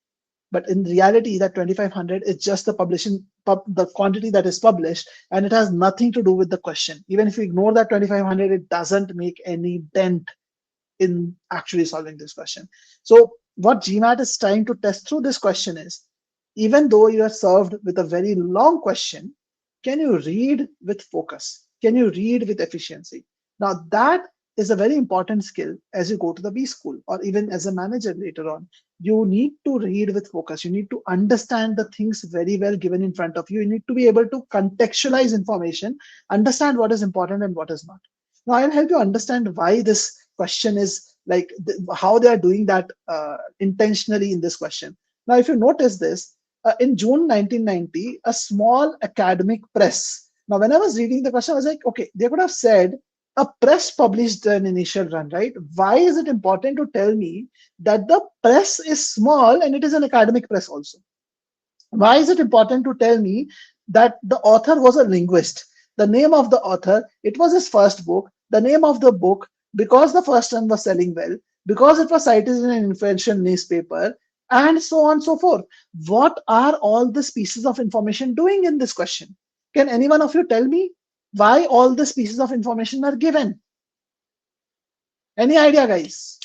But in reality, that 2500 is just the the quantity that is published, and it has nothing to do with the question. Even if you ignore that 2500, it doesn't make any dent in actually solving this question. So what GMAT is trying to test through this question is, even though you are served with a very long question, can you read with focus? Can you read with efficiency? Now that is a very important skill as you go to the B school or even as a manager later on. You need to read with focus. You need to understand the things very well given in front of you. You need to be able to contextualize information, understand what is important and what is not. Now I'll help you understand why this question is like how they are doing that intentionally in this question. Now, if you notice this, in June 1990, a small academic press. Now, when I was reading the question, I was like, okay, they could have said a press published an initial run, right? Why is it important to tell me that the press is small and it is an academic press also? Why is it important to tell me that the author was a linguist? The name of the author, it was his first book, the name of the book, because the first one was selling well, because it was cited in an influential newspaper, and so on and so forth. What are all these pieces of information doing in this question? Can any one of you tell me why all these pieces of information are given? Any idea, guys?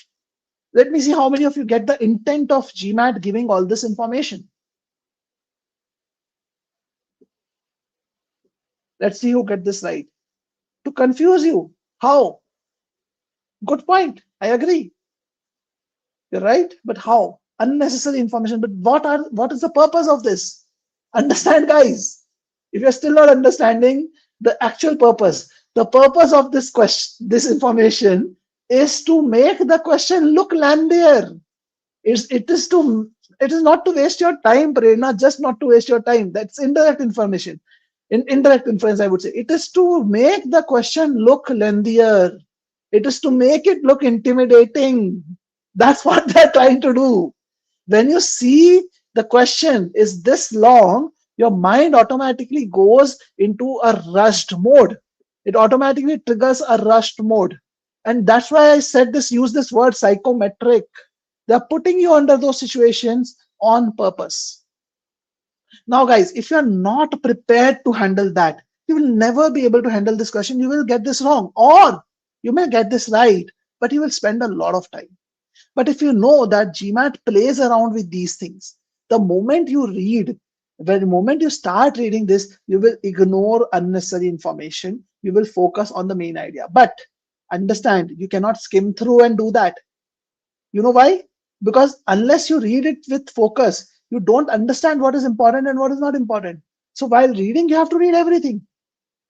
Let me see how many of you get the intent of GMAT giving all this information. Let's see who get this right. To confuse you. How? Good point. I agree. You're right. But how? Unnecessary information. But what is the purpose of this? Understand, guys. If you're still not understanding the actual purpose, the purpose of this question, this information is to make the question look landier. It is to it is not to waste your time, Prerna, just not to waste your time. That's indirect information. In indirect inference, I would say. It is to make the question look lengthier. It is to make it look intimidating. That's what they're trying to do. When you see the question is this long, your mind automatically goes into a rushed mode. It automatically triggers a rushed mode. And that's why I said this, use this word psychometric. They're putting you under those situations on purpose. Now, guys, if you're not prepared to handle that, you will never be able to handle this question. You will get this wrong, or you may get this right, but you will spend a lot of time. But if you know that GMAT plays around with these things, the moment you read, the moment you start reading this, you will ignore unnecessary information. You will focus on the main idea. But understand, you cannot skim through and do that. You know why? Because unless you read it with focus, you don't understand what is important and what is not important. So while reading, you have to read everything.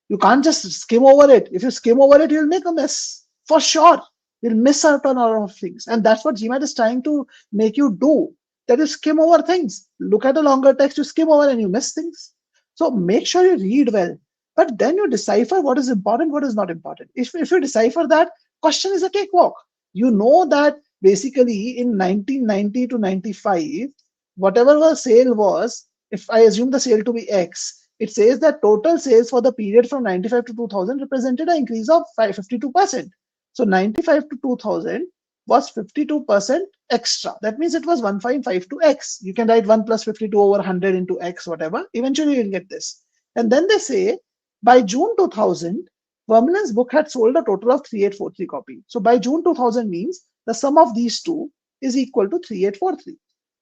You can't just skim over it. If you skim over it, you'll make a mess for sure. You'll miss out on a lot of things. And that's what GMAT is trying to make you do. That you skim over things. Look at a longer text, you skim over and you miss things. So make sure you read well. But then you decipher what is important, what is not important. If you decipher that, question is a cakewalk. You know that Basically, in 1990 to 95, whatever the sale was, if I assume the sale to be X, it says that total sales for the period from 95 to 2000 represented an increase of 52%. So 95 to 2000 was 52% extra. That means it was 1552x. You can write 1 plus 52 over 100 into x, whatever. Eventually, you'll get this. And then they say by June 2000, Vermeulen's book had sold a total of 3843 copies. So by June 2000 means the sum of these two is equal to 3843.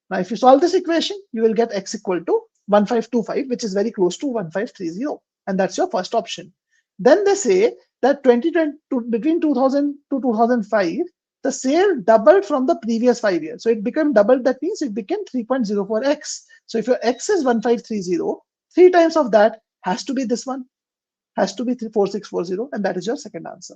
Now, if you solve this equation, you will get x equal to 1525, which is very close to 1530. And that's your first option. Then they say that 2020, between 2000 to 2005, the sale doubled from the previous 5 years. So it became doubled. That means it became 3.04x. So if your x is 1530, three times of that has to be this one, has to be 4640, and that is your second answer.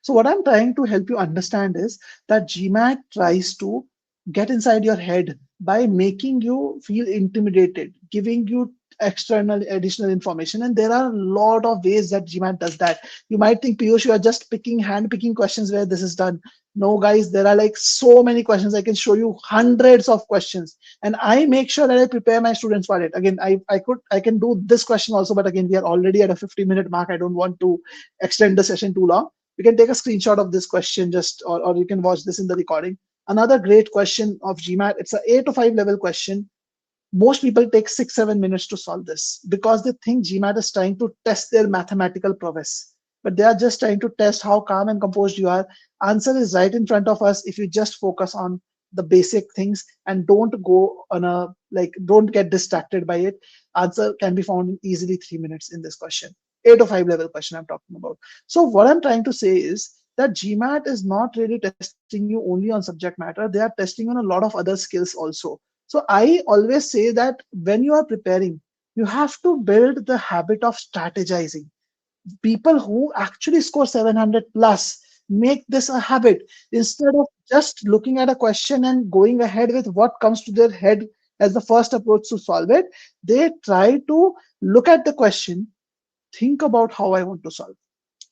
So what I'm trying to help you understand is that GMAT tries to get inside your head by making you feel intimidated, giving you external additional information. And there are a lot of ways that GMAT does that. You might think, Piyush, you are just hand picking questions where this is done. No, guys, there are like so many questions. I can show you hundreds of questions. And I make sure that I prepare my students for it. Again, I can do this question also, but again, we are already at a 50-minute mark. I don't want to extend the session too long. You can take a screenshot of this question or you can watch this in the recording. Another great question of GMAT. It's an 8 to 5 level question. Most people take 6-7 minutes to solve this because they think GMAT is trying to test their mathematical prowess, but they are just trying to test how calm and composed you are. Answer is right in front of us if you just focus on the basic things and don't go on don't get distracted by it. Answer can be found in easily 3 minutes in this question. 8 to 5 level question I'm talking about. So what I'm trying to say is that GMAT is not really testing you only on subject matter. They are testing on a lot of other skills also. So I always say that when you are preparing, you have to build the habit of strategizing. People who actually score 700 plus make this a habit. Instead of just looking at a question and going ahead with what comes to their head as the first approach to solve it, they try to look at the question, think about how I want to solve,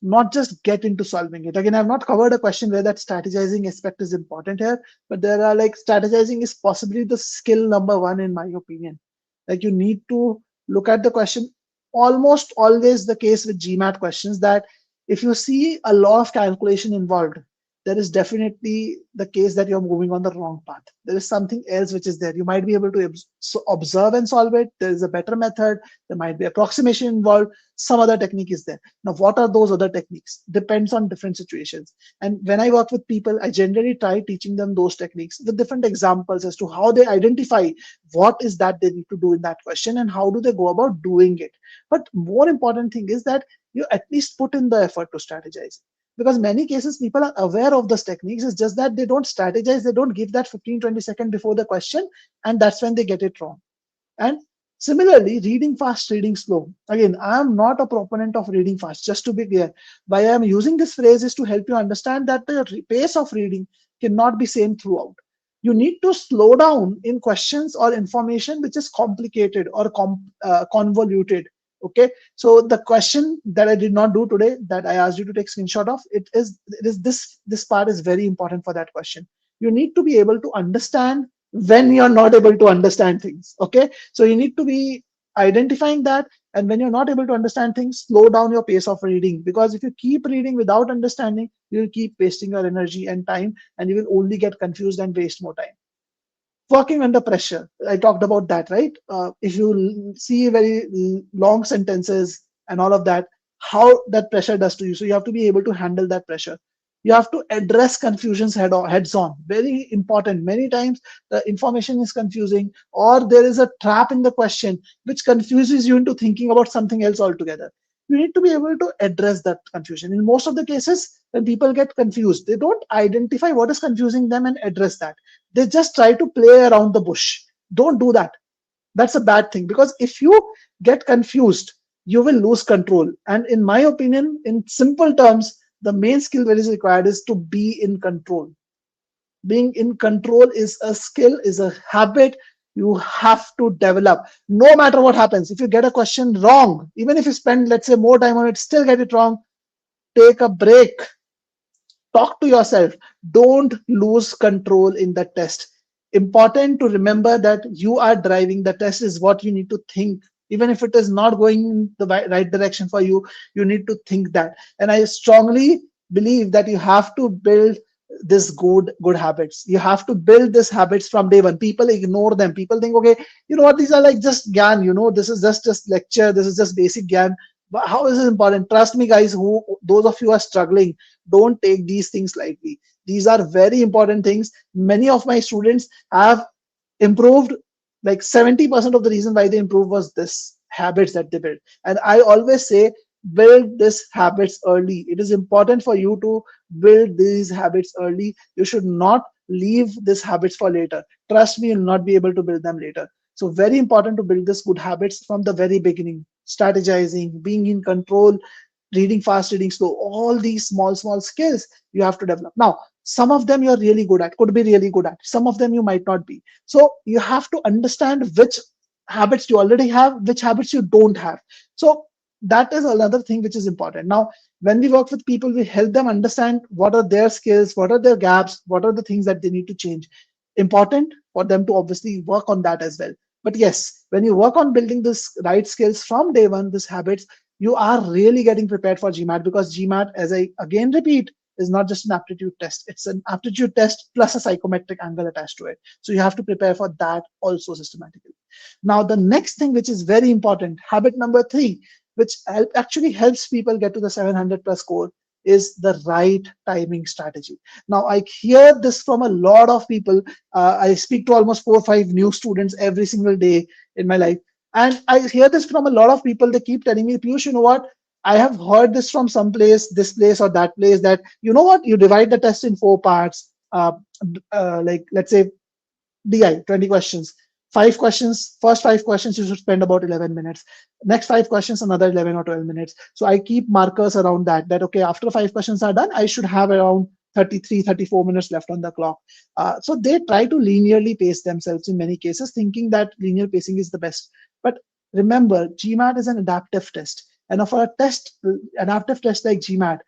not just get into solving it. Again, I've not covered a question where that strategizing aspect is important here, but there are strategizing is possibly the skill number one in my opinion. Like you need to look at the question. Almost always the case with GMAT questions that if you see a lot of calculation involved, there is definitely the case that you're moving on the wrong path. There is something else which is there. You might be able to observe and solve it. There is a better method. There might be approximation involved. Some other technique is there. Now, what are those other techniques? Depends on different situations. And when I work with people, I generally try teaching them those techniques with different examples as to how they identify what is that they need to do in that question and how do they go about doing it. But more important thing is that you at least put in the effort to strategize, because many cases people are aware of those techniques. It's just that they don't strategize. They don't give that 15-20 seconds before the question, and that's when they get it wrong. And similarly, reading fast, reading slow. Again, I am not a proponent of reading fast, just to be clear. Why I am using this phrase is to help you understand that the pace of reading cannot be same throughout. You need to slow down in questions or information which is complicated or convoluted. Okay, so the question that I did not do today, that I asked you to take screenshot of, it is this part is very important for that question. You need to be able to understand when you're not able to understand things. Okay, so you need to be identifying that, and when you're not able to understand things, slow down your pace of reading, because if you keep reading without understanding, you'll keep wasting your energy and time, and you will only get confused and waste more time. Working under pressure, I talked about that, right? If you see very long sentences and all of that, how that pressure does to you. So you have to be able to handle that pressure. You have to address confusions heads on. Very important. Many times the information is confusing, or there is a trap in the question which confuses you into thinking about something else altogether. You need to be able to address that confusion. In most of the cases, when people get confused, they don't identify what is confusing them and address that. They just try to play around the bush. Don't do that. That's a bad thing, because if you get confused, you will lose control. And in my opinion, in simple terms, the main skill that is required is to be in control. Being in control is a skill, is a habit you have to develop. No matter what happens, if you get a question wrong, even if you spend, let's say, more time on it, still get it wrong, take a break. Talk to yourself. Don't lose control in the test. Important to remember that you are driving the test is what you need to think. Even if it is not going in the right direction for you, you need to think that. And I strongly believe that you have to build this good habits. You have to build these habits from day one. People ignore them. People think, okay, you know what, these are like just gyan, this is just lecture, this is just basic gyan. But how is it important? Trust me, guys, who those of you who are struggling, don't take these things lightly. These are very important things. Many of my students have improved. Like 70% of the reason why they improved was this habits that they built. And I always say, build this habits early. It is important for you to build these habits early. You should not leave these habits for later. Trust me, you'll not be able to build them later. So very important to build this good habits from the very beginning. Strategizing, being in control, reading fast, reading slow, all these small skills you have to develop. Now, some of them you're really good at, could be really good at. Some of them you might not be. So you have to understand which habits you already have, which habits you don't have. So that is another thing which is important. Now, when we work with people, we help them understand what are their skills, what are their gaps, what are the things that they need to change. Important for them to obviously work on that as well. But yes, when you work on building this right skills from day one, these habits, you are really getting prepared for GMAT, because GMAT, as I again repeat, is not just an aptitude test. It's an aptitude test plus a psychometric angle attached to it. So you have to prepare for that also systematically. Now, the next thing which is very important, habit number 3, which actually helps people get to the 700 plus score, is the right timing strategy. Now, I hear this from a lot of people. I speak to almost 4 or 5 new students every single day in my life. And I hear this from a lot of people. They keep telling me, Piyush, you know what? I have heard this from some place, this place or that place, that, you know what, you divide the test in 4 parts. Like, let's say, DI, 20 questions. 5 questions, first 5 questions, you should spend about 11 minutes. Next 5 questions, another 11 or 12 minutes. So I keep markers around that, okay, after 5 questions are done, I should have around 33, 34 minutes left on the clock. So they try to linearly pace themselves in many cases, thinking that linear pacing is the best. But remember, GMAT is an adaptive test. And for a test, adaptive test like GMAT,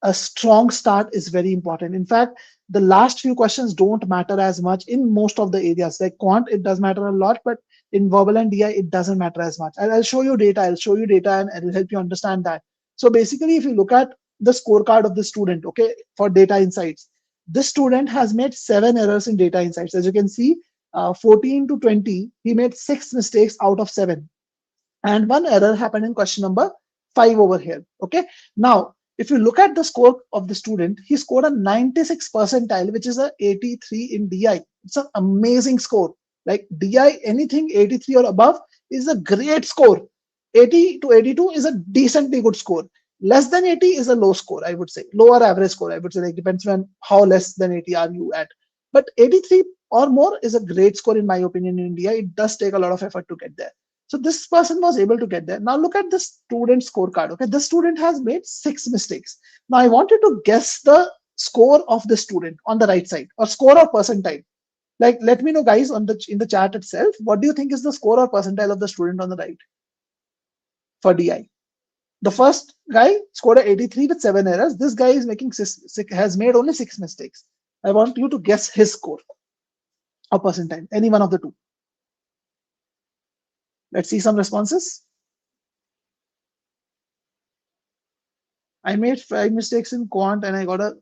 a strong start is very important. In fact, the last few questions don't matter as much in most of the areas. Like quant, it does matter a lot, but in verbal and DI, it doesn't matter as much. I'll show you data. I'll show you data and it'll help you understand that. So basically, if you look at the scorecard of the student, okay, for data insights, this student has made 7 errors in data insights. As you can see, 14 to 20, he made 6 mistakes out of 7. And 1 error happened in question number 5 over here. Okay. Now, if you look at the score of the student, he scored a 96 percentile, which is a 83 in DI. It's an amazing score. Like DI, anything 83 or above is a great score. 80 to 82 is a decently good score. Less than 80 is a low score, I would say. Lower average score, I would say. Like, depends on how less than 80 are you at. But 83 or more is a great score, in my opinion, in India. It does take a lot of effort to get there. So this person was able to get there. Now look at the student scorecard. Okay, this student has made 6 mistakes. Now I want you to guess the score of the student on the right side, or score or percentile. Like, let me know, guys, on the in the chat itself. What do you think is the score or percentile of the student on the right for DI? The first guy scored a 83 with 7 errors. This guy is making has made only 6 mistakes. I want you to guess his score or percentile. Any one of the two. Let's see some responses. I made 5 mistakes in quant and I got a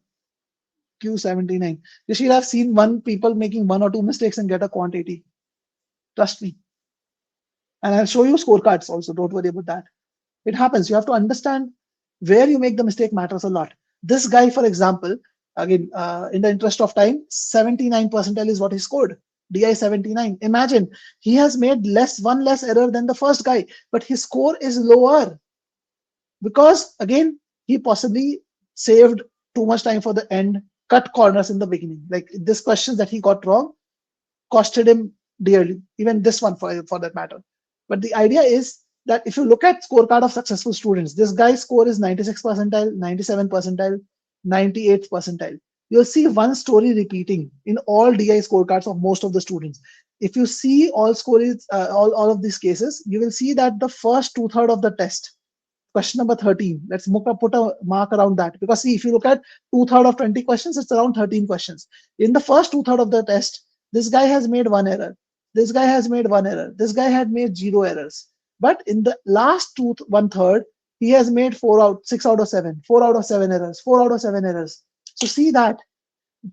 Q79. You should have seen people making 1 or 2 mistakes and get a quant 80. Trust me. And I'll show you scorecards also. Don't worry about that. It happens. You have to understand where you make the mistake matters a lot. This guy, for example, again, in the interest of time, 79 percentile is what he scored. DI 79. Imagine, he has made one less error than the first guy, but his score is lower because, again, he possibly saved too much time for the end, cut corners in the beginning. Like, this questions that he got wrong costed him dearly, even this one for that matter. But the idea is that if you look at scorecard of successful students, this guy's score is 96 percentile, 97 percentile, 98th percentile. You'll see one story repeating in all DI scorecards of most of the students. If you see all scores, all of these cases, you will see that the first 2/3 of the test, question number 13. Let's put a mark around that, because see, if you look at two-thirds of 20 questions, it's around 13 questions. In the first two-thirds of the test, this guy has made one error. This guy has made one error. This guy had made zero errors. But in the last one-third, he has made 6 out of 7, 4 out of 7 errors, 4 out of 7 errors. So see that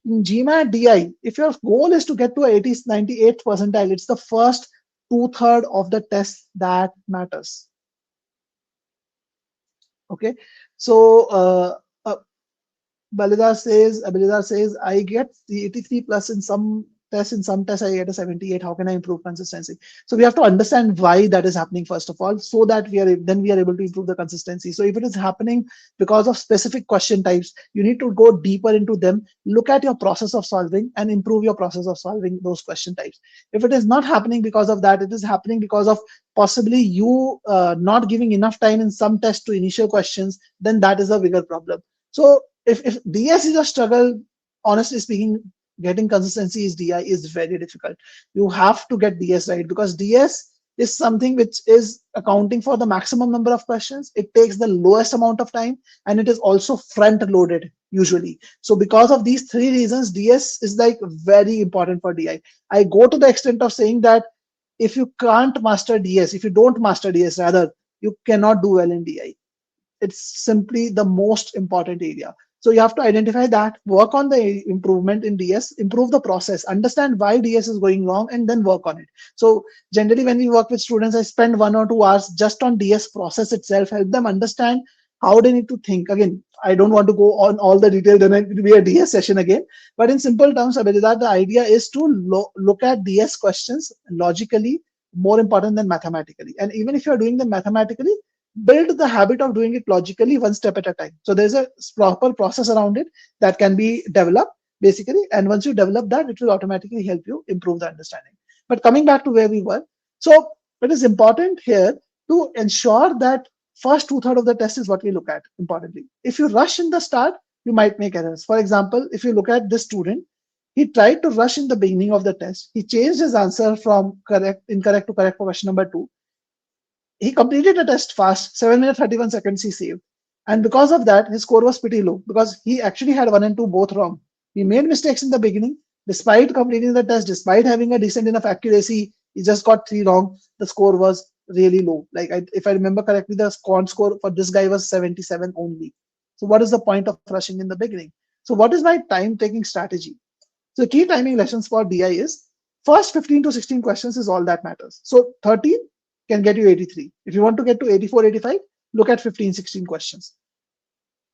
in GMAT DI, if your goal is to get to 98th percentile, it's the first two-thirds of the test that matters. Okay, so Balidar says, I get the 83 plus in some tests I get a 78. How can I improve consistency? So we have to understand why that is happening first of all, so that we are able to improve the consistency. So if it is happening because of specific question types, you need to go deeper into them, look at your process of solving and improve your process of solving those question types. If it is not happening because of that, it is happening because of possibly you not giving enough time in some tests to initial questions, then that is a bigger problem. So if DS is a struggle, honestly speaking, getting consistency is DI is very difficult. You have to get DS right, because DS is something which is accounting for the maximum number of questions. It takes the lowest amount of time, and it is also front loaded usually. So because of these three reasons, DS is like very important for DI. I go to the extent of saying that if you can't master DS, if you don't master DS rather, you cannot do well in DI. It's simply the most important area. So you have to identify that, work on the improvement in DS, improve the process, understand why DS is going wrong, and then work on it. So generally when we work with students, I spend 1 or 2 hours just on DS process itself, help them understand how they need to think. Again, I don't want to go on all the detail, then it will be a DS session again. But in simple terms, Abhijit, the idea is to look at DS questions logically, more important than mathematically. And even if you're doing them mathematically, build the habit of doing it logically, one step at a time. So there's a proper process around it that can be developed basically. And once you develop that, it will automatically help you improve the understanding. But coming back to where we were, so it is important here to ensure that first two-thirds of the test is what we look at importantly. If you rush in the start, you might make errors. For example, if you look at this student, he tried to rush in the beginning of the test. He changed his answer from incorrect to correct for question number 2. He completed the test fast, 7 minutes 31 seconds he saved. And because of that, his score was pretty low, because he actually had 1 and 2 both wrong. He made mistakes in the beginning. Despite completing the test, despite having a decent enough accuracy, he just got 3 wrong. The score was really low. Like if I remember correctly, the quant score for this guy was 77 only. So what is the point of rushing in the beginning? So what is my time taking strategy? So key timing lessons for DI is first 15 to 16 questions is all that matters. So 13 can get you 83. If you want to get to 84, 85, look at 15, 16 questions.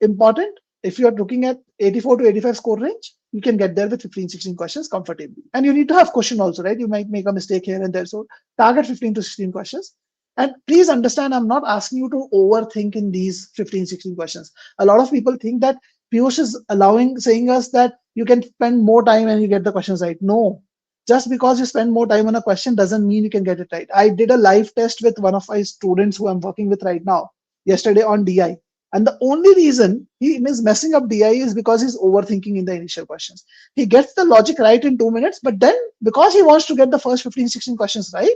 Important, if you are looking at 84 to 85 score range, you can get there with 15, 16 questions comfortably. And you need to have cushion also, right? You might make a mistake here and there. So target 15 to 16 questions. And please understand, I'm not asking you to overthink in these 15, 16 questions. A lot of people think that Piyush is saying us that you can spend more time and you get the questions right. No, just because you spend more time on a question doesn't mean you can get it right. I did a live test with one of my students who I'm working with right now yesterday on DI. And the only reason he is messing up DI is because he's overthinking in the initial questions. He gets the logic right in 2 minutes, but then because he wants to get the first 15, 16 questions right,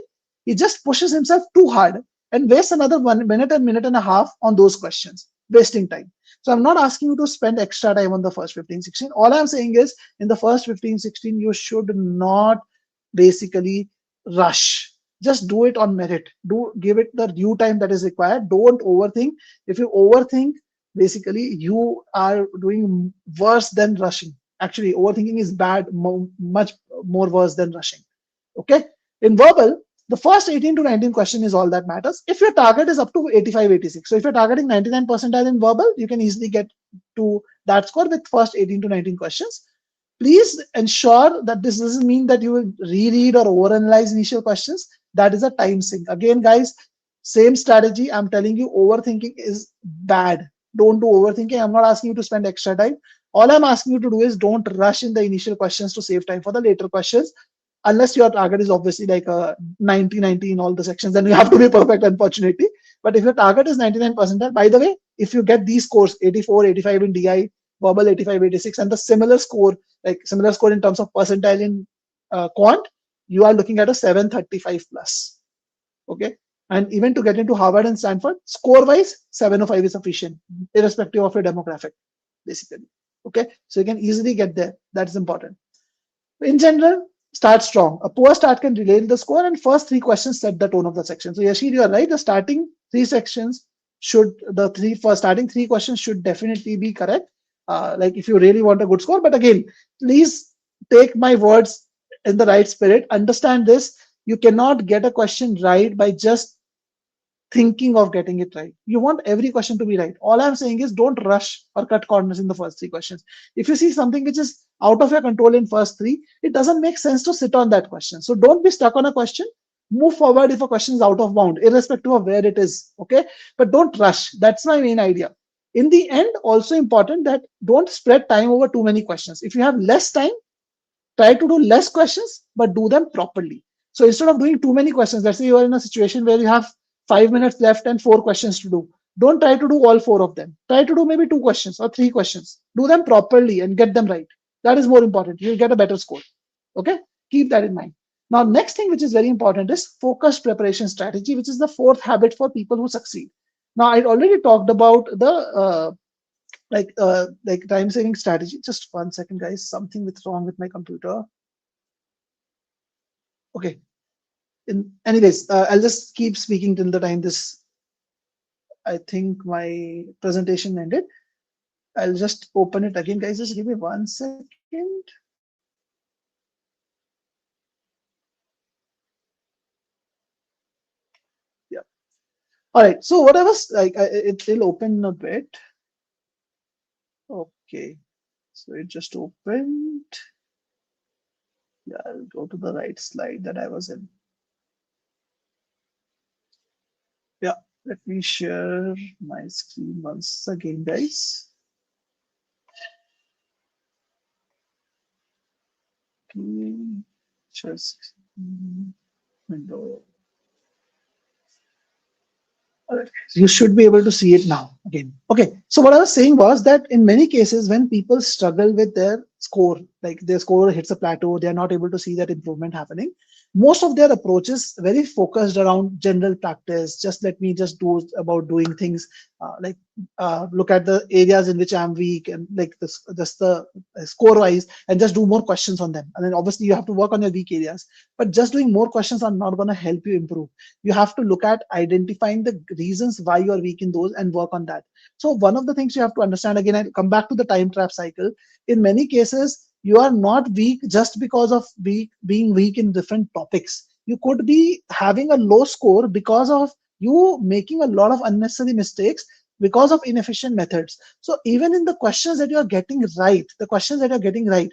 he just pushes himself too hard and wastes another 1 minute and minute and a half on those questions, wasting time. So I'm not asking you to spend extra time on the first 15, 16. All I'm saying is in the first 15, 16, you should not basically rush. Just do it on merit. Give it the due time that is required. Don't overthink. If you overthink, basically you are doing worse than rushing. Actually, overthinking is bad, much more worse than rushing. Okay. In verbal, the first 18 to 19 question is all that matters. If your target is up to 85, 86, so if you're targeting 99 percentile in verbal, you can easily get to that score with first 18 to 19 questions. Please ensure that this doesn't mean that you will reread or overanalyze initial questions. That is a time sink. Again, guys, same strategy. I'm telling you, overthinking is bad. Don't do overthinking. I'm not asking you to spend extra time. All I'm asking you to do is don't rush in the initial questions to save time for the later questions. Unless your target is obviously like a 90-90 in all the sections, then you have to be perfect, unfortunately. But if your target is 99 percentile, by the way, if you get these scores, 84, 85 in DI, verbal 85, 86, and the similar score in terms of percentile in quant, you are looking at a 735 plus. Okay. And even to get into Harvard and Stanford, score-wise, 705 is sufficient, irrespective of your demographic, basically. Okay, so you can easily get there. That's important. In general, start strong. A poor start can delay the score, and first three questions set the tone of the section. So Yashir, you are right. The starting three sections should the three first starting three questions should definitely be correct. Like if you really want a good score, but again, please take my words in the right spirit. Understand this: you cannot get a question right by just thinking of getting it right. You want every question to be right. All I'm saying is don't rush or cut corners in the first three questions. If you see something which is out of your control in first three, it doesn't make sense to sit on that question. So don't be stuck on a question. Move forward if a question is out of bound, irrespective of where it is. Okay, but don't rush. That's my main idea. In the end, also important that don't spread time over too many questions. If you have less time, try to do less questions, but do them properly. So instead of doing too many questions, let's say you are in a situation where you have 5 minutes left and four questions to do. Don't try to do all four of them. Try to do maybe two questions or three questions. Do them properly and get them right. That is more important. You'll get a better score. Okay? Keep that in mind. Now, next thing which is very important is focused preparation strategy, which is the fourth habit for people who succeed. Now, I already talked about the like time saving strategy. Just 1 second, guys. Something with wrong with my computer. Okay. Anyways, I'll just keep speaking till the time this. I think my presentation ended. I'll just open it again, guys. Just give me 1 second. Yeah. All right. So what I was like, it will open a bit. Okay. So it just opened. Yeah, I'll go to the right slide that I was in. Yeah, let me share my screen once again, guys. Okay, just window. All right. You should be able to see it now again. Okay. So what I was saying was that in many cases, when people struggle with their score, like their score hits a plateau, they are not able to see that improvement happening. Most of their approach is very focused around general practice. Just let me just do about doing things look at the areas in which I'm weak and like this, just the score wise, and just do more questions on them. And then obviously you have to work on your weak areas, but just doing more questions are not going to help you improve. You have to look at identifying the reasons why you are weak in those and work on that. So one of the things you have to understand, again, I come back to the time trap cycle. In many cases, you are not weak just because of being weak in different topics. You could be having a low score because of you making a lot of unnecessary mistakes because of inefficient methods. So even in the questions that you're getting right,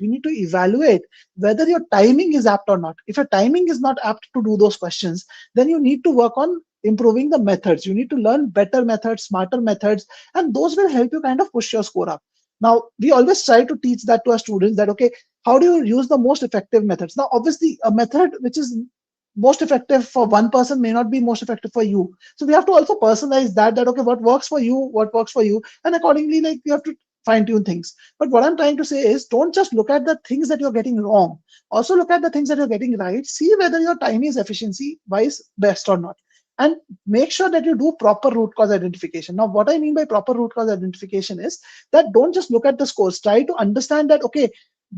you need to evaluate whether your timing is apt or not. If your timing is not apt to do those questions, then you need to work on improving the methods. You need to learn better methods, smarter methods, and those will help you kind of push your score up. Now, we always try to teach that to our students that, okay, how do you use the most effective methods? Now, obviously, a method which is most effective for one person may not be most effective for you. So we have to also personalize that, okay, what works for you, and accordingly, like you have to fine tune things. But what I'm trying to say is don't just look at the things that you're getting wrong. Also look at the things that you're getting right. See whether your time is efficiency wise best or not. And make sure that you do proper root cause identification. Now, what I mean by proper root cause identification is that don't just look at the scores. Try to understand that, okay,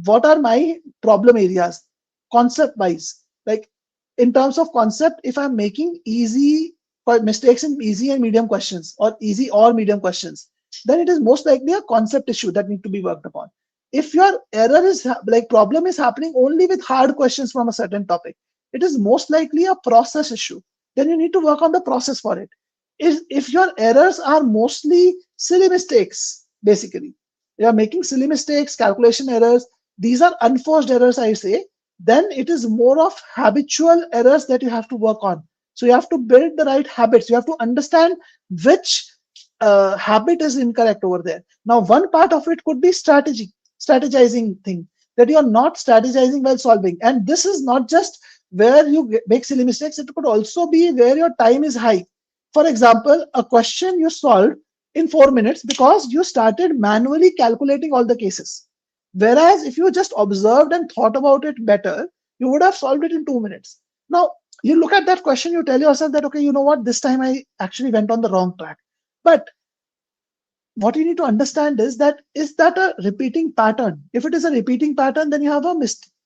what are my problem areas concept wise? Like in terms of concept, if I'm making easy mistakes in easy and medium questions or easy or medium questions, then it is most likely a concept issue that need to be worked upon. If your error is like problem is happening only with hard questions from a certain topic, it is most likely a process issue. Then you need to work on the process for it. If your errors are mostly silly mistakes, basically, you are making silly mistakes, calculation errors, these are unforced errors, I say, then it is more of habitual errors that you have to work on. So you have to build the right habits. You have to understand which habit is incorrect over there. Now, one part of it could be strategizing thing, that you are not strategizing while solving. And this is not just where you make silly mistakes. It could also be where your time is high. For example, a question you solved in 4 minutes because you started manually calculating all the cases. Whereas if you just observed and thought about it better, you would have solved it in 2 minutes. Now, You look at that question, you tell yourself that, okay, you know what, this time I actually went on the wrong track. But what you need to understand is that a repeating pattern? If it is a repeating pattern, then you have a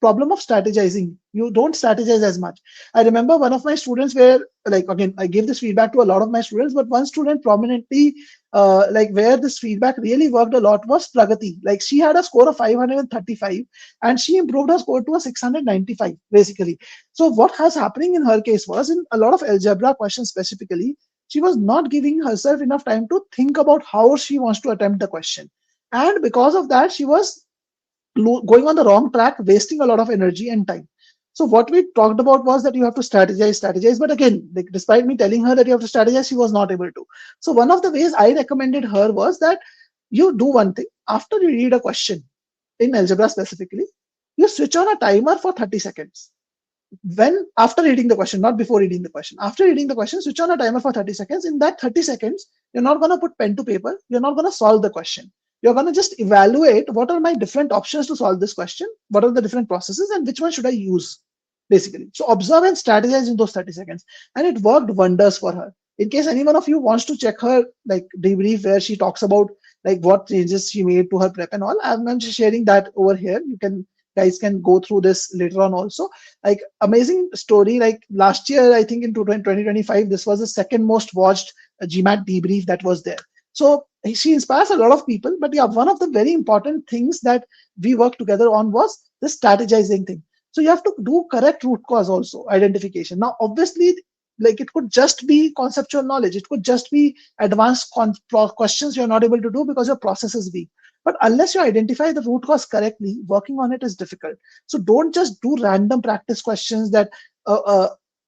problem of strategizing. You don't strategize as much. I remember one of my students where, like, again, I gave this feedback to a lot of my students, but one student prominently, like, where this feedback really worked a lot was Pragati. Like, she had a score of 535 and she improved her score to a 695 basically. So what has happening in her case was, in a lot of algebra questions specifically, she was not giving herself enough time to think about how she wants to attempt the question. And because of that, she was going on the wrong track, wasting a lot of energy and time. So what we talked about was that you have to strategize. But again, like, despite me telling her that you have to strategize, she was not able to. So one of the ways I recommended her was that you do one thing. After you read a question, in algebra specifically, you switch on a timer for 30 seconds. When after reading the question, not before reading the question, after reading the question, switch on a timer for 30 seconds. In that 30 seconds, you're not going to put pen to paper, you're not going to solve the question. You're going to just evaluate what are my different options to solve this question, what are the different processes, and which one should I use, basically. So observe and strategize in those 30 seconds. And it worked wonders for her. In case any one of you wants to check her, like, debrief where she talks about, like, what changes she made to her prep and all, I'm just sharing that over here. You can, guys can go through this later on also. Like, amazing story. Like, last year, I think in 2025, this was the second most watched GMAT debrief that was there. So she inspires a lot of people. But yeah, one of the very important things that we worked together on was the strategizing thing. So you have to do correct root cause also, identification. Now, obviously, like, it could just be conceptual knowledge, it could just be advanced questions you're not able to do because your process is weak. But unless you identify the root cause correctly, working on it is difficult. So don't just do random practice questions that,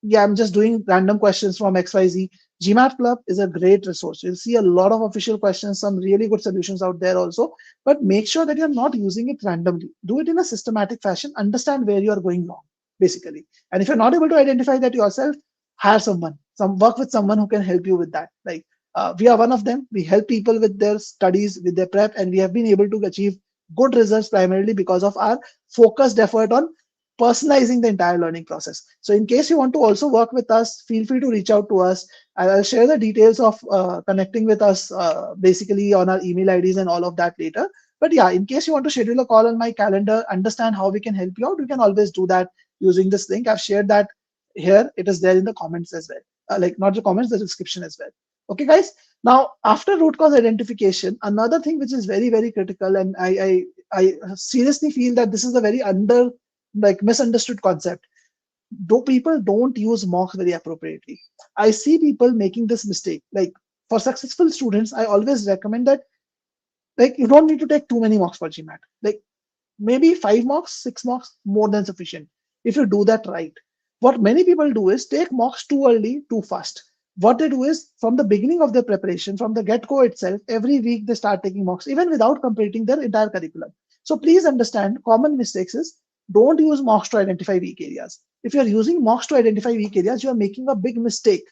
yeah, I'm just doing random questions from XYZ. GMAT Club is a great resource. You'll see a lot of official questions, some really good solutions out there also. But make sure that you're not using it randomly. Do it in a systematic fashion. Understand where you are going wrong, basically. And if you're not able to identify that yourself, hire someone. Work with someone who can help you with that. Like, we are one of them. We help people with their studies, with their prep, and we have been able to achieve good results primarily because of our focused effort on personalizing the entire learning process. So in case you want to also work with us, feel free to reach out to us. I'll share the details of connecting with us, basically, on our email IDs and all of that later. But yeah, in case you want to schedule a call on my calendar, understand how we can help you out, you can always do that using this link. I've shared that here. It is there in the comments as well. Like, not the comments, the description as well. Okay, guys. Now, after root cause identification, another thing which is very, very critical, and I seriously feel that this is a very like, misunderstood concept. Do people don't use mocks very appropriately? I see people making this mistake. Like, for successful students, I always recommend that, like, you don't need to take too many mocks for GMAT. Like, maybe 5 mocks, 6 mocks, more than sufficient if you do that right. What many people do is take mocks too early, too fast. What they do is, from the beginning of their preparation, from the get-go itself, every week they start taking mocks, even without completing their entire curriculum. So please understand, common mistakes is, don't use mocks to identify weak areas. If you're using mocks to identify weak areas, you're making a big mistake.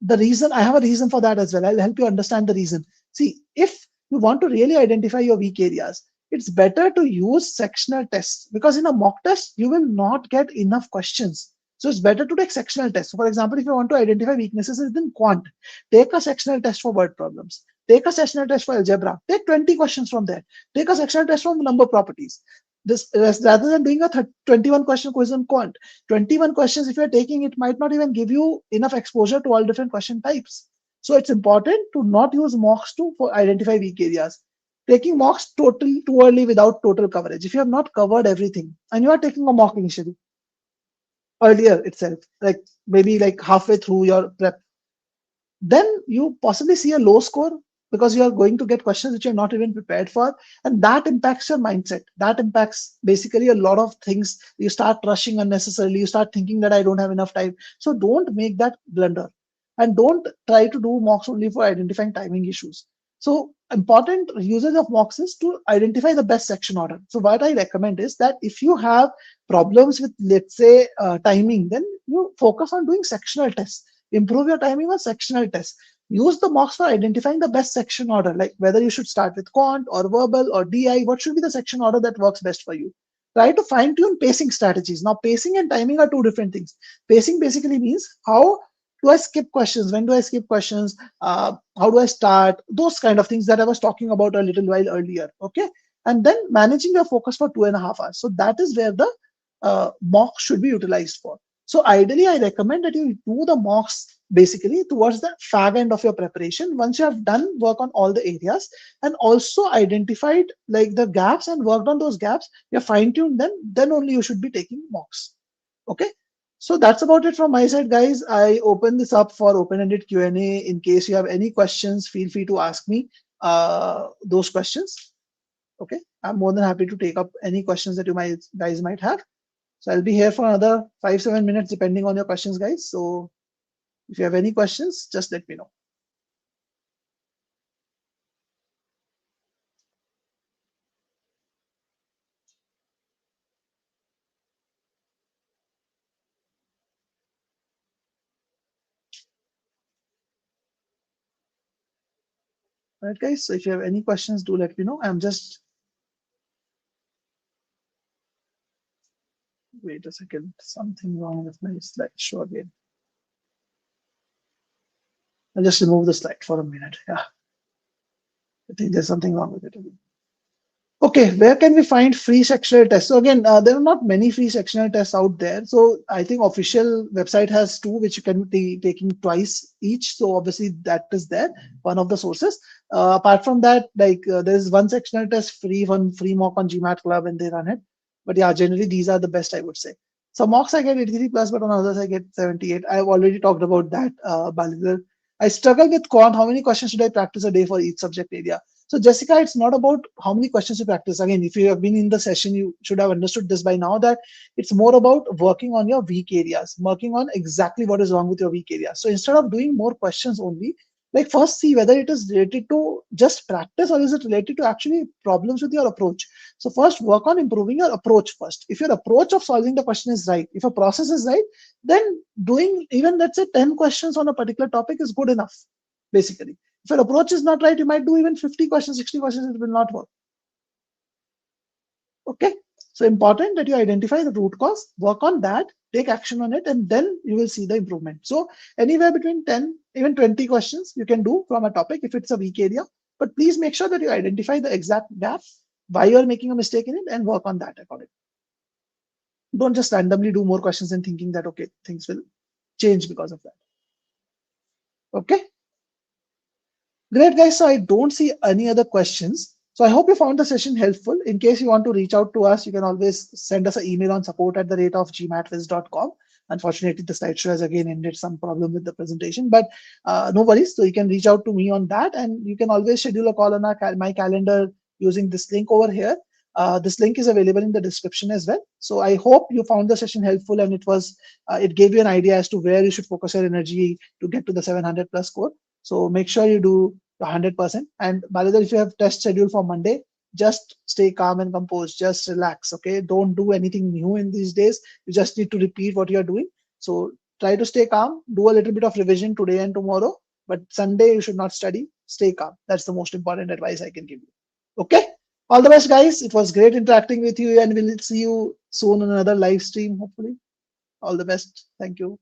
The reason, I have a reason for that as well. I'll help you understand the reason. See, if you want to really identify your weak areas, it's better to use sectional tests, because in a mock test, you will not get enough questions. So it's better to take sectional tests. So for example, if you want to identify weaknesses in quant, take a sectional test for word problems. Take a sectional test for algebra. Take 20 questions from there. Take a sectional test from number properties. This, rather than doing a 21 question quiz on quant. 21 questions, if you're taking, it might not even give you enough exposure to all different question types. So it's important to not use mocks to for identify weak areas. Taking mocks totally too early without total coverage. If you have not covered everything and you are taking a mock initially, earlier itself, like maybe like halfway through your prep, then you possibly see a low score, because you are going to get questions which you're not even prepared for, and that impacts your mindset. That impacts basically a lot of things. You start rushing unnecessarily, you start thinking that I don't have enough time. So don't make that blunder, and don't try to do mocks only for identifying timing issues. So important usage of mocks is to identify the best section order. So what I recommend is that if you have problems with, let's say, timing, then you focus on doing sectional tests. Improve your timing on sectional tests. Use the mocks for identifying the best section order, like whether you should start with quant or verbal or DI. What should be the section order that works best for you, try to fine tune pacing strategies. Now, pacing and timing are two different things. Pacing basically means how do I skip questions? When do I skip questions? How do I start? Those kind of things that I was talking about a little while earlier. Okay. And then managing your focus for 2.5 hours. So that is where the mock should be utilized for. So ideally, I recommend that you do the mocks basically towards the fag end of your preparation. Once you have done work on all the areas and also identified like the gaps and worked on those gaps, you fine tuned them, then only you should be taking mocks. Okay. So that's about it from my side, guys. I open this up for open-ended Q&A. In case you have any questions, feel free to ask me those questions. Okay, I'm more than happy to take up any questions that you might guys might have. So I'll be here for another 5-7 minutes, depending on your questions, guys. So if you have any questions, just let me know. All right, guys. So if you have any questions, do let me know. I'm just wait a second. Something wrong with my slideshow again. I'll just remove the slide for a minute. Yeah, I think there's something wrong with it again. Okay, where can we find free sectional tests? So again, there are not many free sectional tests out there. So I think official website has two, which you can be taking twice each. So obviously that is there, one of the sources. Apart from that, like there's one sectional test free, one free mock on GMAT Club, and they run it. But yeah, generally these are the best, I would say. So mocks I get 83 plus, but on others I get 78. I've already talked about that, Balinder. I struggle with quant. How many questions should I practice a day for each subject area? So Jessica, it's not about how many questions you practice. Again, if you have been in the session, you should have understood this by now that it's more about working on your weak areas, working on exactly what is wrong with your weak areas. So instead of doing more questions only, like first see whether it is related to just practice or is it related to actually problems with your approach. So first work on improving your approach first. If your approach of solving the question is right, if a process is right, then doing even let's say 10 questions on a particular topic is good enough, basically. If your approach is not right, you might do even 50 questions, 60 questions, it will not work. Okay. So important that you identify the root cause, work on that, take action on it, and then you will see the improvement. So anywhere between 10, even 20 questions you can do from a topic if it's a weak area. But please make sure that you identify the exact gap, why you are making a mistake in it, and work on that accordingly. Don't just randomly do more questions and thinking that okay, things will change because of that. Okay. Great, guys. So I don't see any other questions. So I hope you found the session helpful. In case you want to reach out to us, you can always send us an email on support@gmatwiz.com. Unfortunately, the slideshow has again ended some problem with the presentation, but no worries. So you can reach out to me on that, and you can always schedule a call on my calendar using this link over here. This link is available in the description as well. So I hope you found the session helpful and it gave you an idea as to where you should focus your energy to get to the 700 plus score. So make sure you do 100%. And by the way, if you have test schedule for Monday, just stay calm and composed. Just relax. Okay. Don't do anything new in these days. You just need to repeat what you are doing. So try to stay calm. Do a little bit of revision today and tomorrow. But Sunday you should not study. Stay calm. That's the most important advice I can give you. Okay. All the best, guys. It was great interacting with you, and we'll see you soon on another live stream, hopefully. All the best. Thank you.